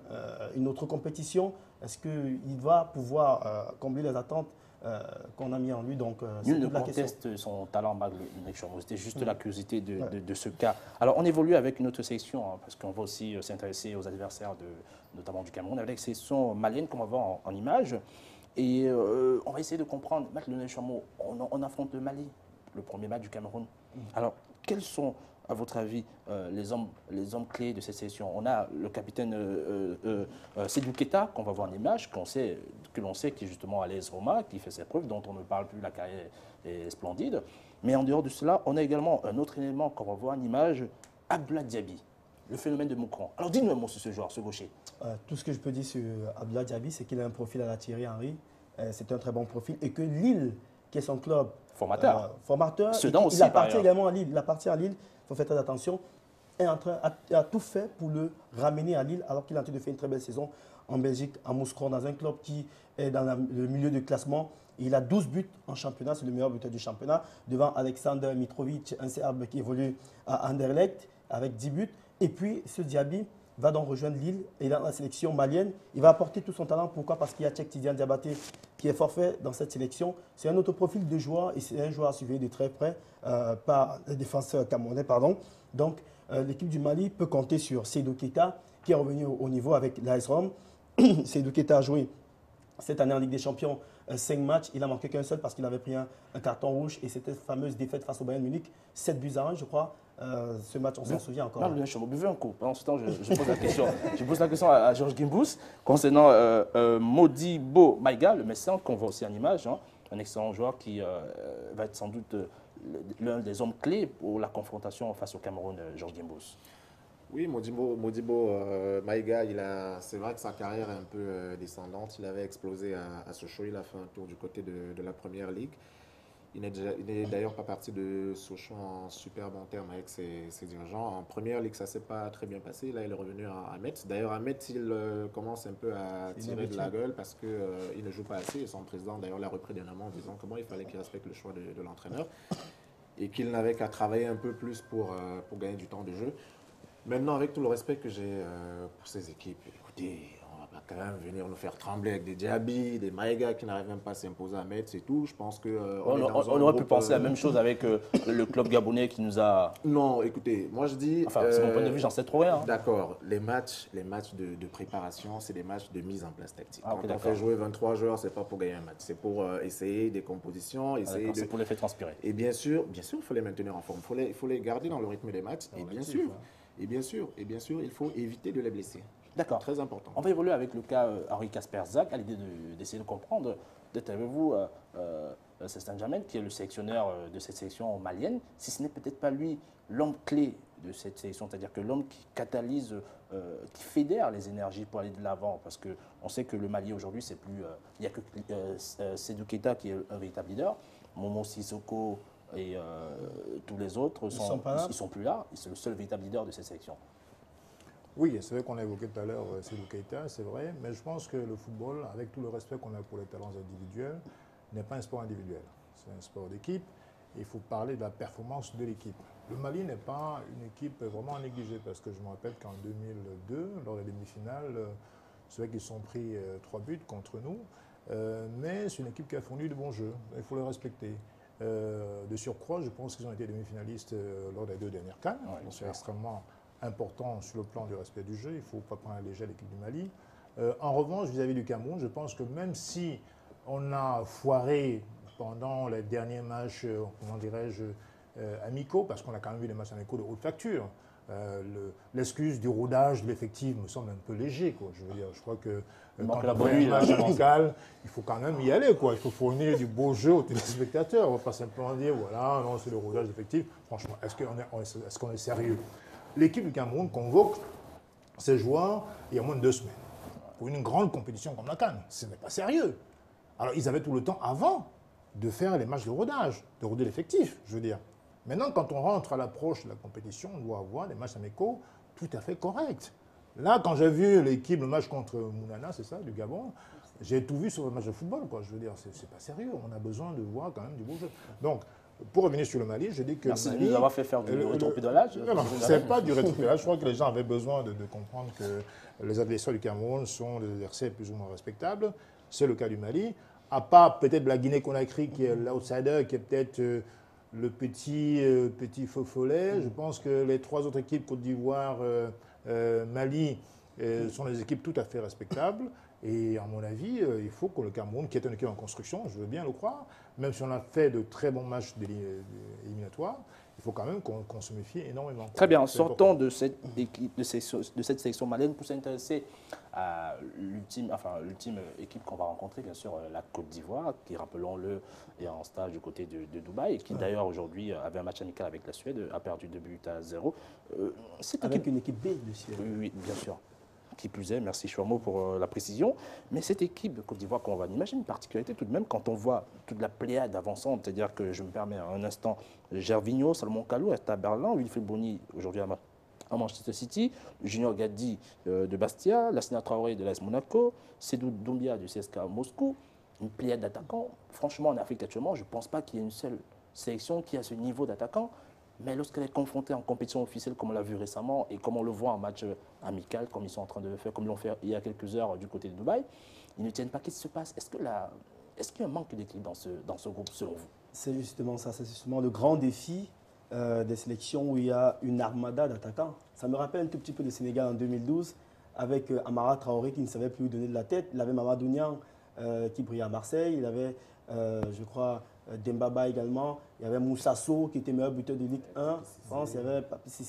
une autre compétition. Est-ce qu'il va pouvoir combler les attentes qu'on a mis en lui? Donc, nul ne conteste son talent, Nick Chomou. C'était juste la curiosité de ce cas. Alors, on évolue avec une autre section, hein, parce qu'on va aussi s'intéresser aux adversaires, notamment du Cameroun, avec la section malienne qu'on va voir en images. Et on va essayer de comprendre. Nick Chomou, on affronte le Mali, le premier match du Cameroun. Alors, quels sont, à votre avis, les hommes clés de cette session? On a le capitaine Seydou Keita, qu'on va voir en image, que l'on sait qui est justement à l'AS Roma, qui fait ses preuves, dont on ne parle plus, la carrière est splendide. Mais en dehors de cela, on a également un autre élément qu'on va voir en image, Abdoulaye Diaby, le phénomène de Moucron. Alors dis-nous un mot sur ce joueur, ce gaucher. Tout ce que je peux dire sur Abdoulaye Diaby, c'est qu'il a un profil à la Thierry Henry. C'est un très bon profil. Et que Lille, qui est son club formateur, il appartient également à Lille. Il appartient à Lille. Il faut faire très attention, a tout fait pour le ramener à Lille alors qu'il est en train de faire une très belle saison en Belgique, à Mouscron, dans un club qui est dans le milieu de classement. Il a 12 buts en championnat, c'est le meilleur buteur du championnat, devant Alexander Mitrovic, un Serbe qui évolue à Anderlecht avec 10 buts. Et puis, ce Diaby va donc rejoindre Lille et dans la sélection malienne. Il va apporter tout son talent. Pourquoi? Parce qu'il y a Cheikh Tidiane Diabaté qui est forfait dans cette sélection. C'est un autre profil de joueur et c'est un joueur à suivre de très près par les défenseurs camerounais. Donc, l'équipe du Mali peut compter sur Seydou Keita qui est revenu au niveau avec l'AS Rome. Seydou Keita a joué cette année en Ligue des Champions 5 matchs. Il n'a manqué qu'un seul parce qu'il avait pris un carton rouge et c'était cette fameuse défaite face au Bayern Munich, 7-1, je crois. Ce match, on s'en souvient encore. Non, je buvais un coup. Pendant ce temps, je pose la question. Je pose la question à Georges Gimbous concernant Modibo Maïga, le médecin qu'on voit aussi en image, hein, un excellent joueur qui va être sans doute l'un des hommes clés pour la confrontation face au Cameroun, Georges Gimbous. Oui, Modibo Maïga, c'est vrai que sa carrière est un peu descendante. Il avait explosé à Sochaux, il a fait un tour du côté de la Première Ligue. Il n'est d'ailleurs pas parti de Sochaux en super bon terme avec ses dirigeants. En Première Ligue, ça ne s'est pas très bien passé. Là, il est revenu à Metz. D'ailleurs, à Metz, il commence un peu à tirer de la gueule parce qu'il ne joue pas assez. Et son président, d'ailleurs, l'a repris dernièrement en disant comment il fallait qu'il respecte le choix de l'entraîneur et qu'il n'avait qu'à travailler un peu plus pour gagner du temps de jeu. Maintenant, avec tout le respect que j'ai pour ces équipes, écoutez, on va pas quand même venir nous faire trembler avec des Diaby, des Maïga qui n'arrivent même pas à s'imposer à Metz et tout. Je pense que on aurait pu penser la même chose avec le club gabonais qui nous a... Non, écoutez, moi je dis... Enfin, c'est mon point de vue, j'en sais trop rien. Hein. D'accord, les matchs de préparation, c'est des matchs de mise en place tactique. Ah, okay, quand on fait jouer 23 joueurs, c'est pas pour gagner un match, c'est pour essayer des compositions, essayer c'est pour les faire transpirer. Et bien sûr, il faut les maintenir en forme, il faut les garder dans le rythme des matchs. Et bien sûr, il faut éviter de les blesser. D'accord. Très important. On va évoluer avec le cas Henri Casper Zak, à l'idée d'essayer de comprendre. Peut-être avez-vous Sestan Jamel, qui est le sélectionneur de cette sélection malienne, si ce n'est peut-être pas lui l'homme clé de cette sélection, c'est-à-dire que l'homme qui catalyse, qui fédère les énergies pour aller de l'avant, parce qu'on sait que le Mali aujourd'hui, c'est plus, il n'y a que Seydou Keita qui est un véritable leader, Momo Sissoko et tous les autres ils sont plus là, c'est le seul véritable leader de cette sélection. Oui, c'est vrai qu'on a évoqué tout à l'heure Seydou Keita, c'est vrai, mais je pense que le football, avec tout le respect qu'on a pour les talents individuels, n'est pas un sport individuel, c'est un sport d'équipe. Il faut parler de la performance de l'équipe. Le Mali n'est pas une équipe vraiment négligée, parce que je me rappelle qu'en 2002, lors des demi-finales, C'est vrai qu'ils se sont pris 3 buts contre nous, mais c'est une équipe qui a fourni de bons jeux. Il faut le respecter. De surcroît, je pense qu'ils ont été demi-finalistes lors des 2 dernières CAN. C'est extrêmement important sur le plan du respect du jeu. Il ne faut pas prendre à la légère l'équipe du Mali. En revanche, vis-à-vis du Cameroun, je pense que même si on a foiré pendant les derniers matchs, comment dirais-je, amicaux, parce qu'on a quand même vu des matchs amicaux de haute facture, l'excuse du rodage de l'effectif me semble un peu léger, quoi. Je veux dire, je crois que quand on fait un match amical, il faut quand même y aller, quoi. Il faut fournir du beau jeu aux téléspectateurs. On ne va pas simplement dire, voilà, non, c'est le rodage d'effectif. Franchement, est-ce qu'on est sérieux? L'équipe du Cameroun convoque ses joueurs il y a moins de 2 semaines pour une grande compétition comme la CAN. Ce n'est pas sérieux. Alors, ils avaient tout le temps avant de faire les matchs de rodage, de roder l'effectif, je veux dire. Maintenant, quand on rentre à l'approche de la compétition, on doit avoir des matchs amicaux tout à fait corrects. Là, quand j'ai vu l'équipe, le match contre Mounana, c'est ça, du Gabon, j'ai tout vu sur le match de football, quoi. Je veux dire, c'est pas sérieux. On a besoin de voir quand même du beau jeu. Donc, pour revenir sur le Mali, je dis que. Merci le de Mali, nous avoir fait faire du rétropédalage. Non, c'est pas du rétropédalage. Je crois que les gens avaient besoin de comprendre que les adversaires du Cameroun sont des adversaires plus ou moins respectables. C'est le cas du Mali. À part peut-être la Guinée-Conakry, qui est l'outsider, qui est peut-être le petit faux follet. Je pense que les 3 autres équipes, Côte d'Ivoire, Mali, sont des équipes tout à fait respectables. Et à mon avis, il faut que le Cameroun, qui est une équipe en construction, je veux bien le croire, même si on a fait de très bons matchs éliminatoires, il faut quand même qu'on se méfie énormément. Très bien, sortons de cette sélection malienne pour s'intéresser à l'ultime équipe qu'on va rencontrer, bien sûr, la Côte d'Ivoire, qui, rappelons-le, est en stage du côté de Dubaï, et qui d'ailleurs aujourd'hui avait un match amical avec la Suède, a perdu 2-0. Avec une équipe B de Suède. Oui, bien sûr. Qui plus est, merci Chouamo pour la précision. Mais cette équipe de Côte d'Ivoire, qu'on va imaginer, une particularité tout de même, quand on voit toute la pléiade avançante, c'est-à-dire que je me permets un instant, Gervinho, Salomon Kalou, Esta Berlin, Wilfried Bony, aujourd'hui à Manchester City, Junior Gadi de Bastia, Lassina Traoré de l'AS Monaco, Sedou Doumbia du CSKA Moscou, une pléiade d'attaquants. Franchement, en Afrique actuellement, je ne pense pas qu'il y ait une seule sélection qui a ce niveau d'attaquants. Mais lorsqu'elle est confrontée en compétition officielle, comme on l'a vu récemment, et comme on le voit en match amical, comme ils sont en train de le faire, comme ils l'ont fait il y a quelques heures du côté de Dubaï, ils ne tiennent pas. Qu'est-ce qui se passe? Est-ce qu'il y a un manque d'équilibre dans ce groupe, selon vous? C'est justement ça, c'est justement le grand défi des sélections où il y a une armada d'attaquants. Ça me rappelle un tout petit peu le Sénégal en 2012, avec Amara Traoré qui ne savait plus où donner de la tête. Il avait Mamadou Niang qui brillait à Marseille, il avait, je crois, Dembaba également, il y avait Moussa Sow qui était meilleur buteur de Ligue 1. France,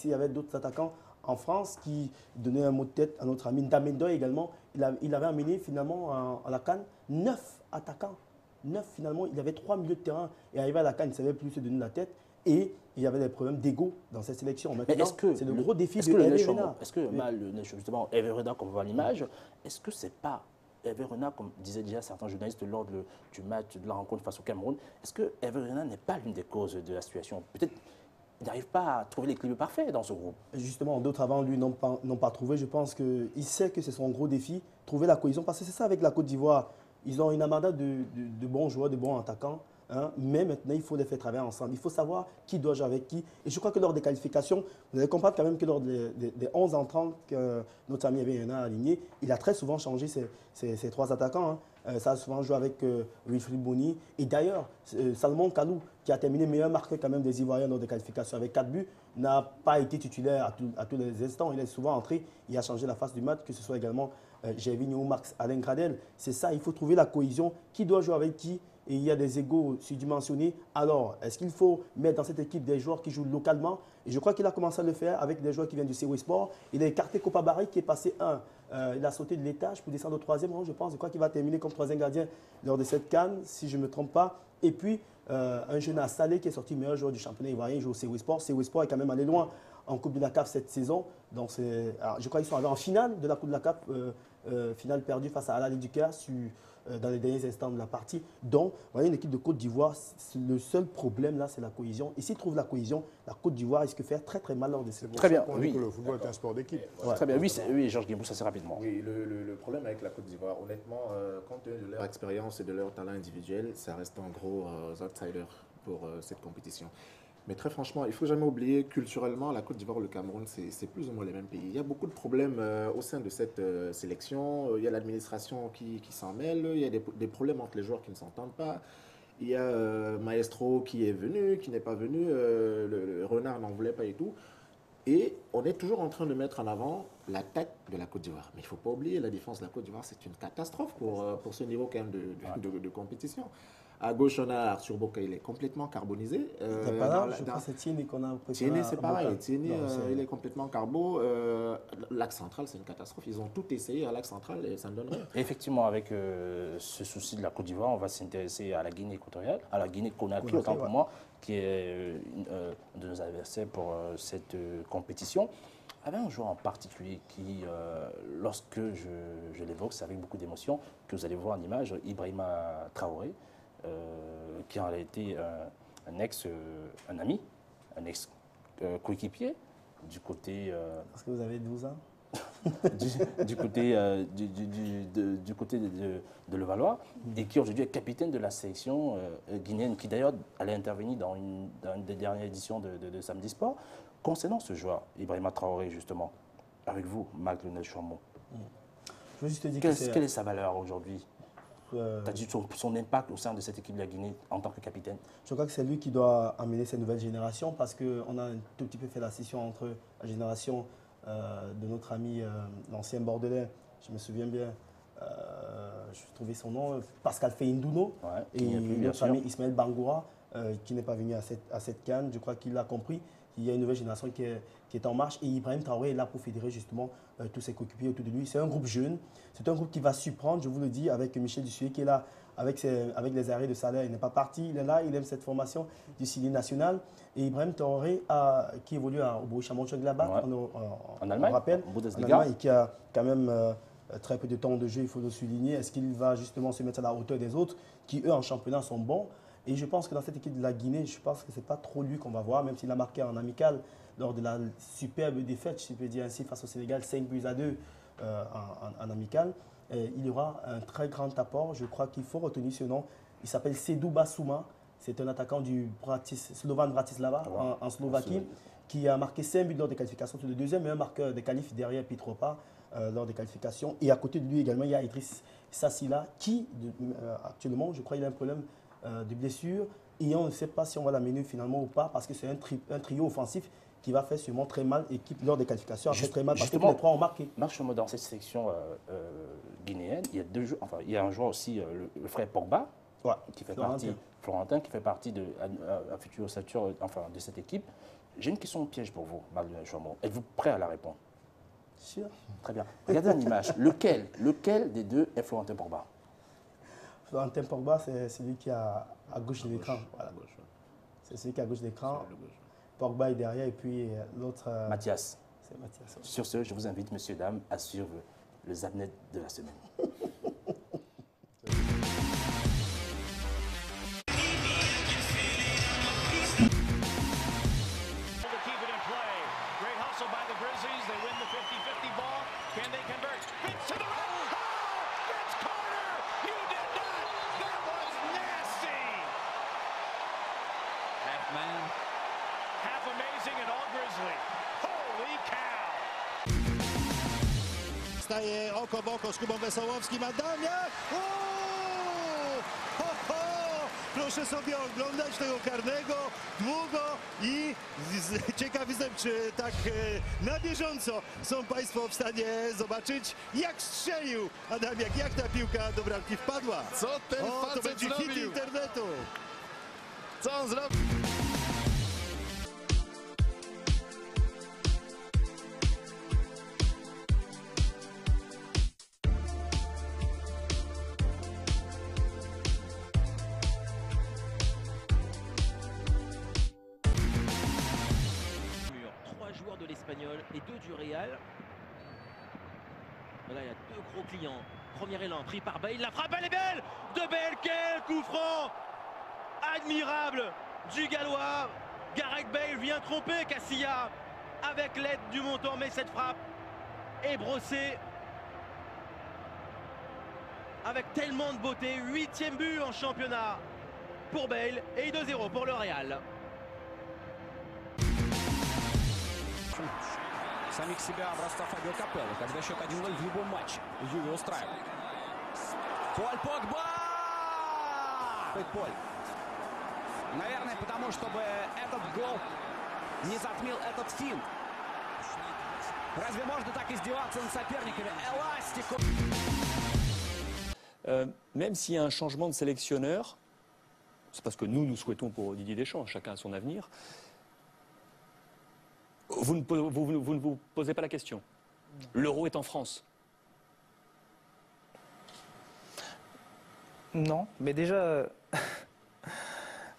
il y avait d'autres attaquants en France qui donnaient un mot de tête à notre ami Ndamendo également. Il avait amené finalement à la CAN 9 attaquants. 9 finalement, il avait 3 milieux de terrain et arrivé à la CAN, il ne savait plus se donner la tête. Et il y avait des problèmes d'ego dans cette sélection. Maintenant, c'est le gros défi de Hervé Renard. Est-ce que justement, Hervé Renard, comme on voit à l'image, est-ce que c'est pas Hervé Renard, comme disaient déjà certains journalistes lors du match, de la rencontre face au Cameroun, est-ce que Hervé Renard n'est pas l'une des causes de la situation? Peut-être qu'il n'arrive pas à trouver l'équilibre parfait dans ce groupe. Justement, d'autres avant lui n'ont pas trouvé. Je pense qu'il sait que c'est son gros défi, trouver la cohésion. Parce que c'est ça avec la Côte d'Ivoire. Ils ont une armada de bons joueurs, de bons attaquants. Hein, mais maintenant, il faut les faire travailler ensemble. Il faut savoir qui doit jouer avec qui. Et je crois que lors des qualifications, vous allez comprendre quand même que lors des 11 entrants que notre ami Hervé Renard a aligné, il a très souvent changé ses 3 attaquants. Hein. Ça a souvent joué avec Wilfried Bony. Et d'ailleurs, Salomon Kalou, qui a terminé meilleur marqueur quand même des Ivoiriens lors des qualifications avec 4 buts, n'a pas été titulaire à tous les instants. Il est souvent entré. Il a changé la face du match, que ce soit également Gervinho ou Max Alain Gradel. C'est ça, il faut trouver la cohésion. Qui doit jouer avec qui? Et il y a des égos surdimensionnés. Alors, est-ce qu'il faut mettre dans cette équipe des joueurs qui jouent localement? Et je crois qu'il a commencé à le faire avec des joueurs qui viennent du CW Sport. Il a écarté Copa Barry qui est passé 1. Il a sauté de l'étage pour descendre au 3e rang, je pense. Je crois qu'il va terminer comme 3e gardien lors de cette CAN, si je ne me trompe pas. Et puis, un jeune à Salé qui est sorti meilleur joueur du championnat ivoirien, il joue au CW Sport. CW Sport est quand même allé loin en Coupe de la CAF cette saison. Donc, je crois qu'ils sont arrivés en finale de la Coupe de la CAF, finale perdue face à Al Ahly du Caire dans les derniers instants de la partie. Donc, vous voyez, une équipe de Côte d'Ivoire, le seul problème là, c'est la cohésion. Et s'ils trouvent la cohésion, la Côte d'Ivoire risque de faire très très mal lors de ces Très bien, on dit que le football est un sport d'équipe. Ouais. Très bien, oui, Georges Guimbous, assez rapidement. Oui, le problème avec la Côte d'Ivoire, honnêtement, compte tenu de leur expérience et de leur talent individuel, ça reste un gros outsider pour cette compétition. Mais très franchement, il ne faut jamais oublier, culturellement, la Côte d'Ivoire, le Cameroun, c'est plus ou moins les mêmes pays. Il y a beaucoup de problèmes au sein de cette sélection. Il y a l'administration qui s'en mêle. Il y a des problèmes entre les joueurs qui ne s'entendent pas. Il y a Maestro qui est venu, qui n'est pas venu. Le Renard n'en voulait pas et tout. Et on est toujours en train de mettre en avant la tête de la Côte d'Ivoire. Mais il ne faut pas oublier, la défense de la Côte d'Ivoire, c'est une catastrophe pour ce niveau quand même de compétition. À gauche, on a Arthur Boka, il est complètement carbonisé. C'est pas là, je crois que c'est Tieni qu'on a préparé. Tieni, c'est pareil. Tieni, il est complètement carbo. L'axe central, c'est une catastrophe. Ils ont tout essayé à l'axe central et ça ne donne rien. Effectivement, avec ce souci de la Côte d'Ivoire, on va s'intéresser à la Guinée équatoriale, à la Guinée-Conakry, autant pour moi, qui est un de nos adversaires pour cette compétition. Il y avait un joueur en particulier qui, lorsque je l'évoque, c'est avec beaucoup d'émotion, que vous allez voir en image, Ibrahima Traoré, qui en a été un ami, un ex-coéquipier du côté... Parce que vous avez 12 ans du côté de Levallois, et qui aujourd'hui est capitaine de la sélection guinéenne, qui d'ailleurs allait intervenir dans une des dernières éditions de Samedi Sport. Concernant ce joueur, Ibrahima Traoré, justement, avec vous, Marc-Lionel Chouambo, je veux juste te dire quelle est sa valeur aujourd'hui? Tu as dit son impact au sein de cette équipe de la Guinée en tant que capitaine. Je crois que c'est lui qui doit amener cette nouvelle génération, parce qu'on a un tout petit peu fait la scission entre la génération de notre ami, l'ancien Bordelais, je me souviens bien, je trouvais son nom, Pascal Feindouno, et notre ami Ismaël Bangoura, qui n'est pas venu à cette CAN. Je crois qu'il a compris qu'il y a une nouvelle génération qui est en marche, et Ibrahim Traoré est là pour fédérer justement tous ses coéquipiers autour de lui. C'est un groupe jeune, c'est un groupe qui va surprendre, je vous le dis, avec Michel Dussuyer qui est là, avec les arrêts de salaire. Il n'est pas parti, il est là, il aime cette formation du Sili national. Et Ibrahim Traoré, qui évolue au Borussia Mönchengladbach, en Allemagne, on rappelle, en Allemagne, et qui a quand même très peu de temps de jeu, il faut le souligner. Est-ce qu'il va justement se mettre à la hauteur des autres, qui eux en championnat sont bons? Et je pense que dans cette équipe de la Guinée, je pense que ce n'est pas trop lui qu'on va voir, même s'il a marqué en amical lors de la superbe défaite, si je peux dire ainsi, face au Sénégal, 5-2 en amical. Il y aura un très grand apport. Je crois qu'il faut retenir ce nom. Il s'appelle Sedou Bassouma. C'est un attaquant du Slovan Bratislava en Slovaquie, qui a marqué 5 buts lors des qualifications. C'est le deuxième meilleur marqueur des qualifs derrière Pitropa lors des qualifications. Et à côté de lui également, il y a Idriss Sassila qui, actuellement, je crois qu'il a un problème de blessure. Et on ne sait pas si on va l'amener finalement ou pas, parce que c'est un trio offensif qui va faire sûrement très mal, équipe lors des qualifications, a fait très mal parce que tous les trois ont marqué. Marc, dans cette sélection guinéenne, il y a deux joueurs, enfin, il y a un joueur aussi, le frère Pogba, qui fait Florentin, qui fait partie de la future ossature de cette équipe. J'ai une question piège pour vous, Marc-Lionel Chouambo. Êtes-vous prêt à la répondre? Sûr. Très bien. Regardez en image. Lequel des deux est Florentin Pogba? Florentin Pogba, c'est celui qui est à gauche de l'écran. Voilà. C'est celui qui est à gauche de l'écran. Pogba est derrière, et puis l'autre... Mathias. C'est Mathias. Ouais. Sur ce, je vous invite, messieurs, dames, à suivre le Zapnet de la semaine. Staje oko w oko z Kubą Wesołowskim, Adamia! Proszę sobie oglądać tego karnego długo i ciekaw jestem, czy tak na bieżąco są Państwo w stanie zobaczyć, jak strzelił Adamiak, jak ta piłka do bramki wpadła. Co ten facet to będzie hit zrobił? internetu. Co on zrobił? Et deux du Real. Là, il y a deux gros clients. Premier élan pris par Bale. La frappe, elle est belle de Bale. Quel coup franc admirable du Gallois. Gareth Bale vient tromper Casilla avec l'aide du montant, mais cette frappe est brossée avec tellement de beauté. 8e but en championnat pour Bale et 2-0 pour le Real. самих себя образца Фабио Капелло, когда счет 1-0 в любом матче Юве устраивает. Поль Погба! Поль. Наверное, потому чтобы этот гол не затмил этот финт. Разве можно так издеваться над соперниками? Эластику! Même s'il y a un changement de sélectionneur, c'est parce que nous souhaitons pour Didier Deschamps, chacun a son avenir, vous ne vous posez pas la question. L'euro est en France. Non, mais déjà,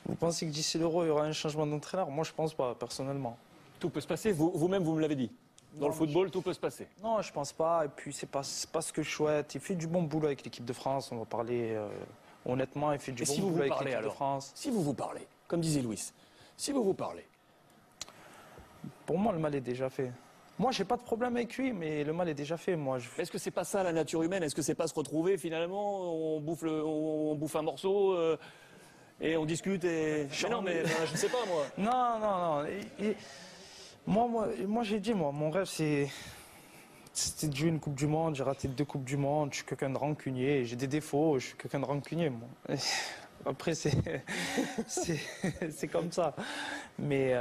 vous pensez que d'ici l'euro, il y aura un changement d'entraîneur? Moi, je pense pas, personnellement. Tout peut se passer, vous-même, vous me l'avez dit. Dans le football, tout peut se passer. Non, je pense pas. Et puis, c'est pas ce que je souhaite. Il fait du bon boulot avec l'équipe de France. On va parler honnêtement. Il fait du bon boulot avec l'équipe de France. Si vous vous parlez, comme disait Louis, si vous vous parlez. Pour moi, le mal est déjà fait. Moi, j'ai pas de problème avec lui, mais le mal est déjà fait. Moi, Est-ce que c'est pas ça la nature humaine? Est-ce que c'est pas se retrouver finalement, on bouffe un morceau et on discute et... Mais non, mais je ne sais pas moi. Non. Moi, j'ai dit, mon rêve, c'était de jouer une Coupe du Monde. J'ai raté 2 Coupes du Monde. Je suis quelqu'un de rancunier. J'ai des défauts. Je suis quelqu'un de rancunier, moi. Après, c'est comme ça. Mais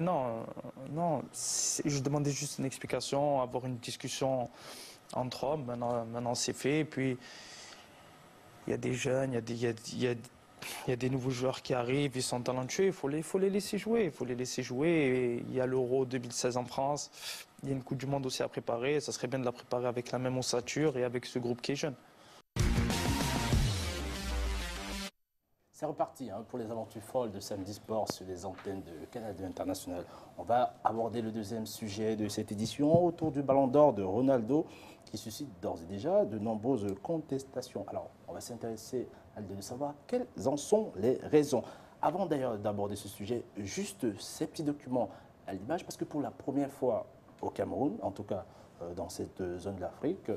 non. Je demandais juste une explication, avoir une discussion entre hommes. Maintenant c'est fait. Et puis, il y a des jeunes, il y a des nouveaux joueurs qui arrivent, ils sont talentueux, il faut les laisser jouer. Et il y a l'Euro 2016 en France, il y a une Coupe du Monde aussi à préparer. Ça serait bien de la préparer avec la même ossature et avec ce groupe qui est jeune. C'est reparti pour les aventures folles de Samedi Sport sur les antennes de Canal 2 International. On va aborder le deuxième sujet de cette édition autour du Ballon d'Or de Ronaldo qui suscite d'ores et déjà de nombreuses contestations. Alors, on va s'intéresser à de savoir quelles en sont les raisons. Avant d'ailleurs d'aborder ce sujet, juste ces petits documents à l'image, parce que pour la première fois au Cameroun, en tout cas dans cette zone de l'Afrique,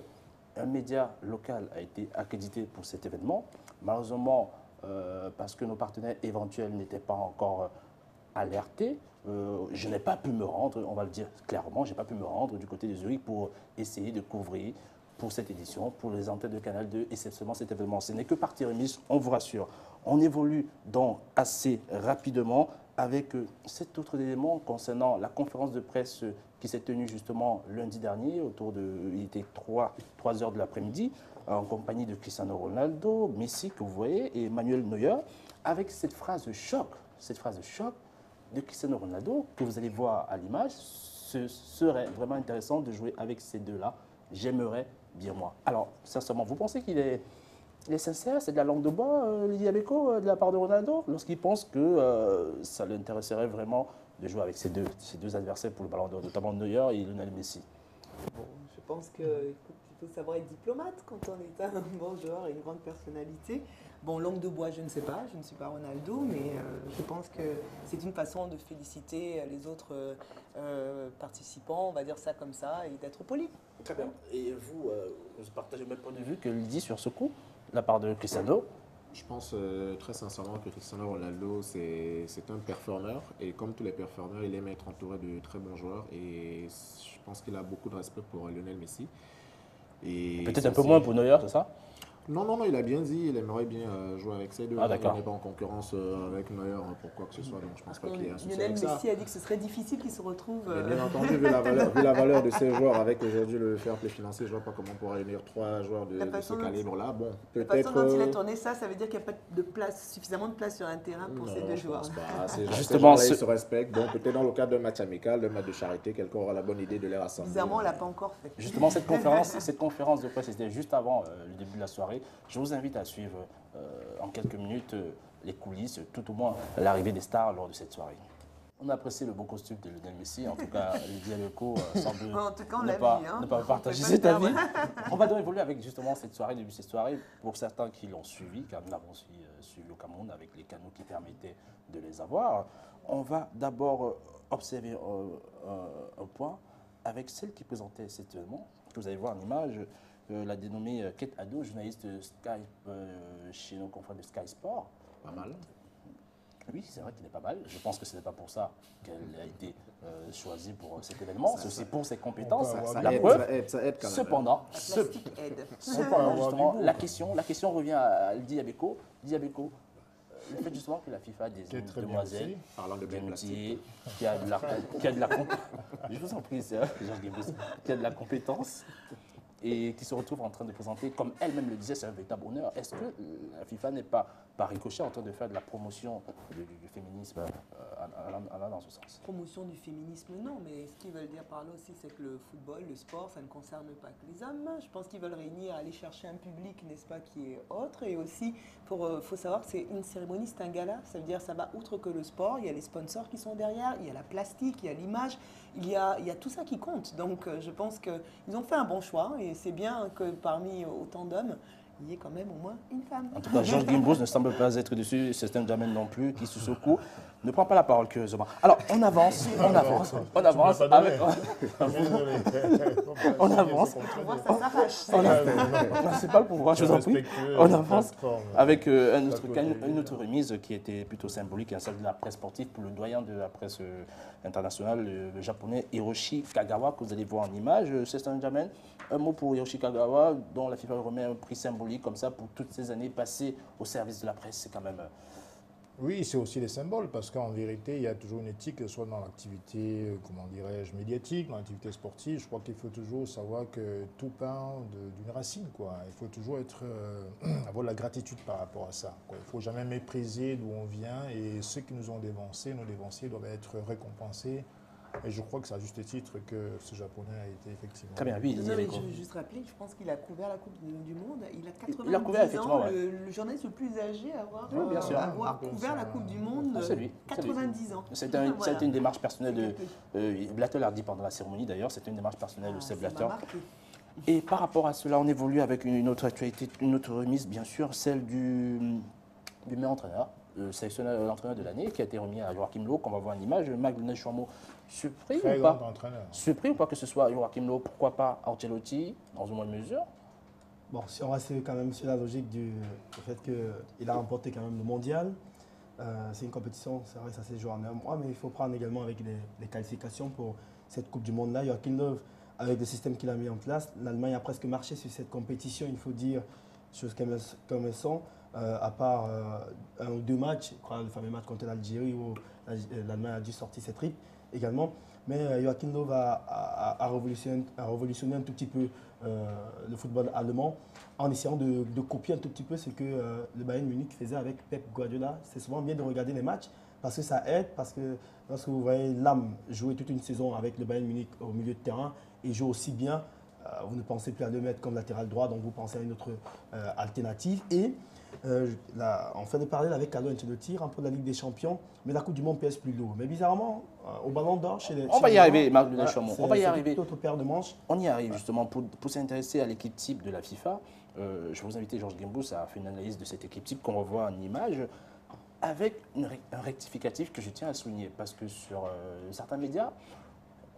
un média local a été accrédité pour cet événement. Malheureusement, parce que nos partenaires éventuels n'étaient pas encore alertés, je n'ai pas pu me rendre, on va le dire clairement, je n'ai pas pu me rendre du côté de Zurich pour essayer de couvrir pour cette édition, pour les antennes de Canal 2 et seulement cet événement. Ce n'est que partie remise, on vous rassure. On évolue donc assez rapidement avec cet autre élément concernant la conférence de presse qui s'est tenue justement lundi dernier, il était 3 heures de l'après-midi, en compagnie de Cristiano Ronaldo, Messi, que vous voyez, et Manuel Neuer, avec cette phrase choc de Cristiano Ronaldo, que vous allez voir à l'image. Ce serait vraiment intéressant de jouer avec ces deux-là. J'aimerais bien moi. Alors, sincèrement, vous pensez qu'il est sincère? C'est de la langue de bois, Lydie Abeko, de la part de Ronaldo, lorsqu'il pense que ça l'intéresserait vraiment de jouer avec ces deux adversaires pour le Ballon d'Or, notamment Neuer et Lionel Messi? Bon, je pense qu'il faut savoir être diplomate quand on est un bon joueur et une grande personnalité. Bon, langue de bois, je ne sais pas, je ne suis pas Ronaldo, mais je pense que c'est une façon de féliciter les autres participants, on va dire ça comme ça, et d'être poli. Très bien. Et vous partagez le même point de vue que Lydie sur ce coup, de la part de Cristiano? Je pense très sincèrement que Cristiano Ronaldo, c'est un performeur. Et comme tous les performeurs, il aime être entouré de très bons joueurs. Et je pense qu'il a beaucoup de respect pour Lionel Messi. Peut-être un peu moins pour Neuer, c'est ça? Non, il a bien dit, il aimerait bien jouer avec ces deux. Ah, d'accord. Il n'est pas en concurrence avec Neuer pour quoi que ce soit, donc je pense pas qu'il y ait un souci Lionel avec ça. Messi a dit que ce serait difficile qu'il se retrouve... Bien entendu, vu la valeur de ces joueurs, avec aujourd'hui le fair play financier, je ne vois pas comment on pourrait réunir 3 joueurs de ce calibre-là. Bon, la façon dont il a tourné ça veut dire qu'il n'y a pas de place, suffisamment de place sur un terrain pour ces deux joueurs. Justement, ils se respectent. Donc peut-être dans le cadre d'un match amical, d'un match de charité, quelqu'un aura la bonne idée de les rassembler. Bizarrement, on ne l'a pas encore fait. Justement, cette conférence de presse, c'était juste avant le début de la soirée. Je vous invite à suivre en quelques minutes les coulisses, tout au moins l'arrivée des stars lors de cette soirée. On a apprécié le beau costume de Lionel Messi. En tout cas, Lydie Abeko semble ne pas partager cet avis. On va donc évoluer avec justement cette soirée, début de cette soirée, pour certains qui l'ont suivi, car nous l'avons suivi au Cameroun avec les canaux qui permettaient de les avoir. On va d'abord observer un point avec celle qui présentait cet événement, que vous allez voir en image. La dénommée Kate Ado, journaliste Sky chez nos confrères de Sky Sport. Pas mal. Oui, c'est vrai qu'il est pas mal. Je pense que ce n'est pas pour ça qu'elle a été choisie pour cet événement. C'est aussi pour ses compétences. La preuve. Ça aide quand même. Cependant, justement, la question revient à Diabeko. Diabeko, le fait justement que la FIFA a des demoiselles, parlant de bien métier, qui a de la je vous en prie, c'est qui a de la compétence et qui se retrouve en train de présenter, comme elle-même le disait, c'est un véritable honneur. Est-ce que la FIFA n'est pas, par ricochet, en train de faire de la promotion du féminisme allant dans ce sens? Promotion du féminisme, non, mais ce qu'ils veulent dire par là aussi, c'est que le football, le sport, ça ne concerne pas que les hommes. Je pense qu'ils veulent réunir, aller chercher un public, n'est-ce pas, qui est autre. Et aussi, faut savoir que c'est une cérémonie, c'est un gala. Ça veut dire ça va outre que le sport. Il y a les sponsors qui sont derrière, il y a la plastique, il y a l'image, il y a tout ça qui compte. Donc, je pense qu'ils ont fait un bon choix. Et c'est bien que parmi autant d'hommes, il y ait quand même au moins une femme. En tout cas, Georges Gimbos ne semble pas être dessus, Stéphane Jamel non plus, qui se secoue. Ne prend pas la parole curieusement. Alors, on avance avec... On avance. C'est pas le pouvoir, je vous en prie. On avance avec une autre remise qui était plutôt symbolique, celle de la presse sportive pour le doyen de la presse internationale, le japonais Hiroshi Kagawa, que vous allez voir en image. Stéphane Jamel, un mot pour Hiroshi Kagawa, dont la FIFA remet un prix symbolique comme ça pour toutes ces années passées au service de la presse. C'est quand même... Oui, c'est aussi des symboles, parce qu'en vérité, il y a toujours une éthique, que ce soit dans l'activité, comment dirais-je, médiatique, dans l'activité sportive. Je crois qu'il faut toujours savoir que tout part d'une racine, quoi. Il faut toujours avoir de la gratitude par rapport à ça, quoi. Il ne faut jamais mépriser d'où on vient, et ceux qui nous ont dévancés, nos dévanciers, doivent être récompensés. Et je crois que c'est à juste titre que ce Japonais a été effectivement... Très bien, oui. Je veux juste rappeler, je pense qu'il a couvert la Coupe du Monde. Il a 90 il a couvert, effectivement, ans, le journaliste le plus âgé à avoir, couvert la Coupe du Monde. C'est lui. 90 ans. C'était une démarche personnelle de... Blatter l'a dit pendant la cérémonie, d'ailleurs, c'était une démarche personnelle de Seb Blatter. Et par rapport à cela, on évolue avec une autre actualité, une autre remise, bien sûr, celle du meilleur entraîneur. L'entraîneur de l'année qui a été remis à Joachim Löw, qu'on va voir en image, Maglone Chouamot. Surpris ou pas que ce soit Joachim Löw, pourquoi pas Ancelotti, dans une moindre mesure? Bon, si on reste quand même sur la logique du fait qu'il a remporté quand même le mondial, c'est une compétition, c'est vrai, ça s'est joué en un mois, mais il faut prendre également avec les qualifications pour cette Coupe du Monde-là. Joachim Löw, avec le système qu'il a mis en place, l'Allemagne a presque marché sur cette compétition, il faut dire, choses comme elles sont. À part un ou deux matchs, je crois le fameux match contre l'Algérie où l'Allemagne a dû sortir cette triple également. Mais Joachim Löw a révolutionné un tout petit peu le football allemand en essayant de copier un tout petit peu ce que le Bayern Munich faisait avec Pep Guardiola. C'est souvent bien de regarder les matchs parce que ça aide, parce que lorsque vous voyez l'âme jouer toute une saison avec le Bayern Munich au milieu de terrain et joue aussi bien, vous ne pensez plus à le mettre comme latéral droit, donc vous pensez à une autre alternative. Et on fait des parallèles avec Carlo Ancelotti, remporte la Ligue des Champions, mais la Coupe du Monde pèse plus lourd. Mais bizarrement, au Ballon d'Or, on va y arriver, Marc Deschamps. On va y arriver. Autre paire de manches. On y arrive justement pour s'intéresser à l'équipe type de la FIFA. Je vous invite Georges Gimbos à faire une analyse de cette équipe type qu'on revoit en image, avec un rectificatif que je tiens à souligner, parce que sur certains médias,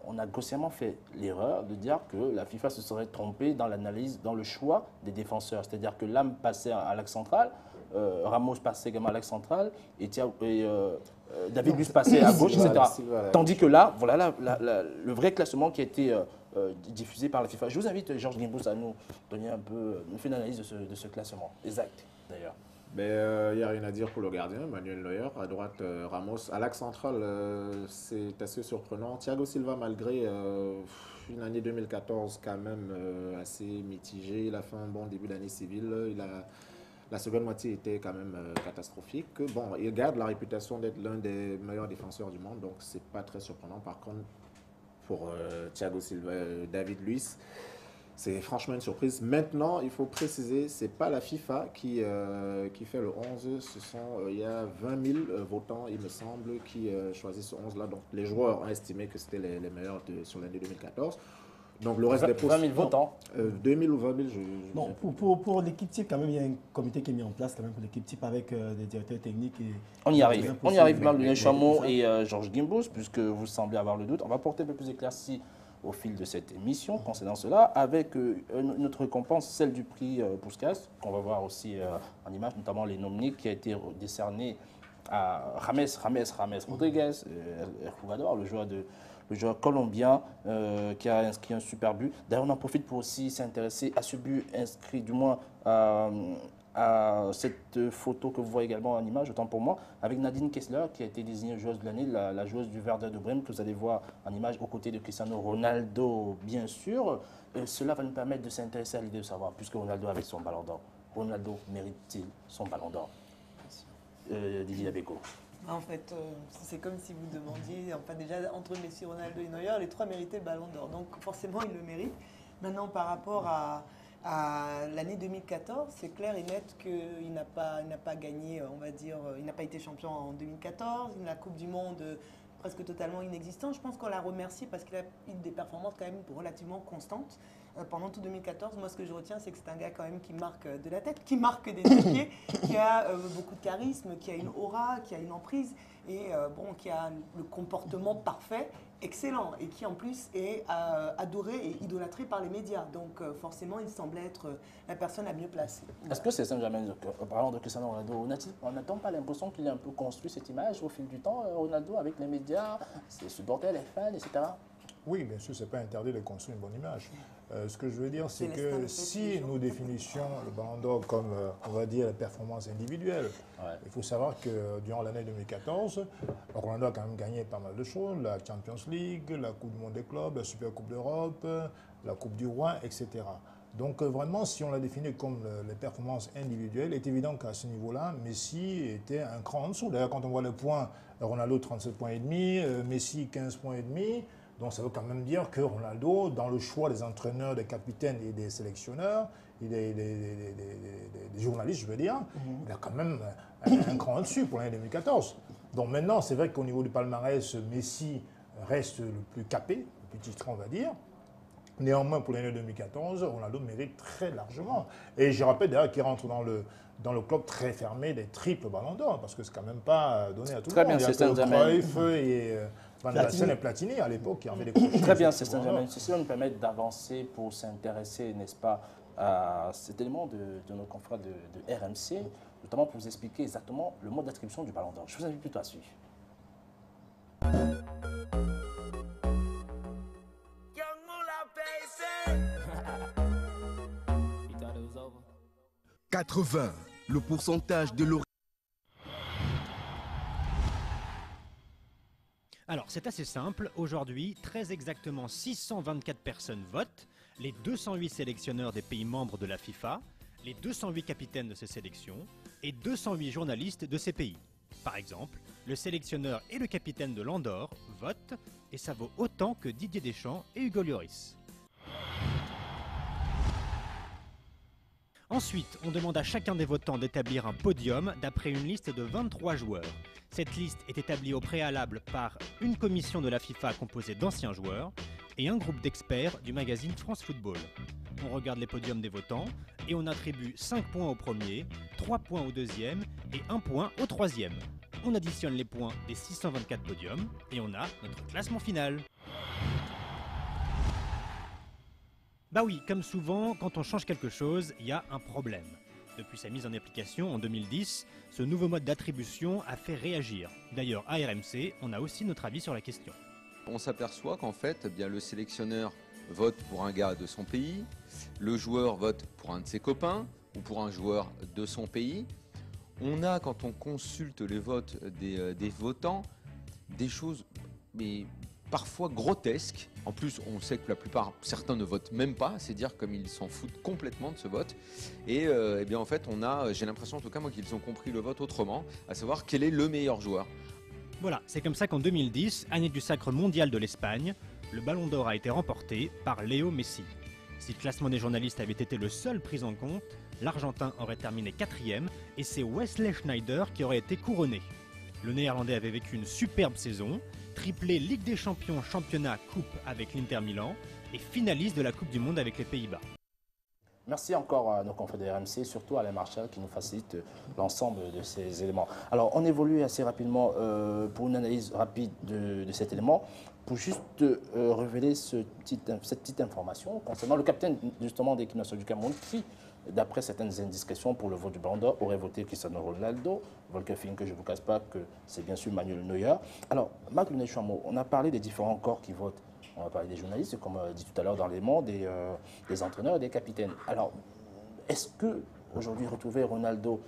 on a grossièrement fait l'erreur de dire que la FIFA se serait trompée dans l'analyse, dans le choix des défenseurs. C'est-à-dire que Lam passait à l'axe central, Ramos passait également à l'axe central, et David Luiz passait à gauche, etc. Tandis que là, voilà le vrai classement qui a été diffusé par la FIFA. Je vous invite, Georges Gimbos, à nous donner nous faire une analyse de ce classement. Exact, d'ailleurs. Il n'y a rien à dire pour le gardien, Manuel Neuer. À droite, Ramos. À l'axe central, c'est assez surprenant. Thiago Silva, malgré une année 2014 quand même assez mitigée, il a fait un bon début d'année civile. La seconde moitié était quand même catastrophique. Bon, il garde la réputation d'être l'un des meilleurs défenseurs du monde, donc ce n'est pas très surprenant. Par contre, pour Thiago Silva, David Luiz, c'est franchement une surprise. Maintenant, il faut préciser, ce n'est pas la FIFA qui fait le 11. Il y a 20 000 votants, il me semble, qui choisissent ce 11-là. Donc, les joueurs ont estimé que c'était les meilleurs sur l'année 2014. Donc, le reste des postes... 20 000 votants 2 000 ou 20 000, Non, pour l'équipe type, quand même, il y a un comité qui est mis en place quand même pour l'équipe type avec des directeurs techniques. On y arrive, Marc Chamon et Georges Gimbos, puisque vous semblez avoir le doute. On va porter un peu plus d'éclaircies au fil de cette émission concernant cela, avec notre récompense, celle du prix Puskas, qu'on va voir aussi en image, notamment les nominés qui a été décerné James Rodriguez, El Jugador, le joueur colombien qui a inscrit un super but. D'ailleurs, on en profite pour aussi s'intéresser à ce but inscrit, du moins à cette photo que vous voyez également en image, autant pour moi, avec Nadine Kessler qui a été désignée joueuse de l'année, la joueuse du Werder de Brême, que vous allez voir en image aux côtés de Cristiano Ronaldo, bien sûr. Cela va nous permettre de s'intéresser à l'idée de savoir, puisque Ronaldo avait son ballon d'or, Ronaldo mérite-t-il son ballon d'or? Didier Abeko. En fait, c'est comme si vous demandiez, enfin déjà entre Messi, Ronaldo et Neuer, les trois méritaient le ballon d'or. Donc forcément, ils le méritent. Maintenant, par rapport à l'année 2014, c'est clair et net qu'il n'a pas gagné, on va dire, il n'a pas été champion en 2014, la Coupe du Monde presque totalement inexistante. Je pense qu'on l'a remercié parce qu'il a eu des performances quand même relativement constantes pendant tout 2014. Moi, ce que je retiens, c'est que c'est un gars quand même qui marque de la tête, qui marque des pieds, qui a beaucoup de charisme, qui a une aura, qui a une emprise et qui a le comportement parfait, excellent, et qui en plus est adoré et idolâtré par les médias. Donc forcément, il semblait être la personne la mieux placée. Est-ce que c'est Saint-Germain, parlant de Cristiano Ronaldo, on n'a-t-on pas l'impression qu'il a un peu construit cette image au fil du temps, Ronaldo, avec les médias, ses supporters, les fans, etc. Oui, bien sûr, ce n'est pas interdit de construire une bonne image. Ce que je veux dire, c'est que si nous définissions le Ballon d'Or comme, on va dire, la performance individuelle, il faut savoir que durant l'année 2014, Ronaldo a quand même gagné pas mal de choses, la Champions League, la Coupe du Monde des clubs, la Super Coupe d'Europe, la Coupe du Roi, etc. Donc vraiment, si on l'a défini comme les performances individuelles, il est évident qu'à ce niveau-là, Messi était un cran en dessous. D'ailleurs, quand on voit les points, Ronaldo 37,5 points, Messi 15,5 points. Donc ça veut quand même dire que Ronaldo, dans le choix des entraîneurs, des capitaines et des sélectionneurs, et des journalistes, je veux dire, il a quand même un cran en dessus pour l'année 2014. Donc maintenant, c'est vrai qu'au niveau du palmarès, Messi reste le plus capé, le plus titré, on va dire. Néanmoins, pour l'année 2014, Ronaldo mérite très largement. Et je rappelle d'ailleurs qu'il rentre dans le club très fermé des triples ballons d'or, parce que c'est quand même pas donné à tout le monde. Il y a que Cruyff et Van Basten et Platini à l'époque qui avaient décroché. Très bien, c'est Saint-Germain. Ceci va nous permettre d'avancer pour s'intéresser, n'est-ce pas, à cet élément de nos confrères de RMC, notamment pour vous expliquer exactement le mode d'attribution du ballon d'or. Je vous invite plutôt à suivre. 80, le pourcentage de l'origine. Alors, c'est assez simple. Aujourd'hui, très exactement 624 personnes votent, les 208 sélectionneurs des pays membres de la FIFA, les 208 capitaines de ces sélections et 208 journalistes de ces pays. Par exemple, le sélectionneur et le capitaine de l'Andorre votent et ça vaut autant que Didier Deschamps et Hugo Lloris. Ensuite, on demande à chacun des votants d'établir un podium d'après une liste de 23 joueurs. Cette liste est établie au préalable par une commission de la FIFA composée d'anciens joueurs et un groupe d'experts du magazine France Football. On regarde les podiums des votants et on attribue 5 points au premier, 3 points au deuxième et 1 point au troisième. On additionne les points des 624 podiums et on a notre classement final. Bah oui, comme souvent, quand on change quelque chose, il y a un problème. Depuis sa mise en application en 2010, ce nouveau mode d'attribution a fait réagir. D'ailleurs, à RMC, on a aussi notre avis sur la question. On s'aperçoit qu'en fait, eh bien, le sélectionneur vote pour un gars de son pays, le joueur vote pour un de ses copains ou pour un joueur de son pays. On a, quand on consulte les votes des votants, des choses mais parfois grotesques. En plus, on sait que la plupart, certains ne votent même pas, c'est dire comme ils s'en foutent complètement de ce vote. Et eh bien en fait, j'ai l'impression en tout cas moi qu'ils ont compris le vote autrement, à savoir quel est le meilleur joueur. Voilà, c'est comme ça qu'en 2010, année du sacre mondial de l'Espagne, le Ballon d'Or a été remporté par Léo Messi. Si le classement des journalistes avait été le seul pris en compte, l'Argentin aurait terminé 4e et c'est Wesley Sneijder qui aurait été couronné. Le Néerlandais avait vécu une superbe saison, triplé Ligue des Champions, Championnat, Coupe avec l'Inter Milan et finaliste de la Coupe du Monde avec les Pays-Bas. Merci encore à nos confrères de RMC, surtout à Alain Marchal qui nous facilite l'ensemble de ces éléments. Alors, on évolue assez rapidement pour une analyse rapide de cet élément, pour juste révéler cette petite information concernant le capitaine justement d'équipe nationale du Cameroun qui d'après certaines indiscrétions pour le vote du Ballon d'Or, aurait voté Cristiano Ronaldo. Volker Fink, que je ne vous casse pas que c'est bien sûr Manuel Neuer. Alors, Marc Lunet-Chouamau, on a parlé des différents corps qui votent. On va parler des journalistes, comme dit tout à l'heure dans Les Mondes, des entraîneurs et des capitaines. Alors, est-ce que aujourd'hui retrouver Ronaldo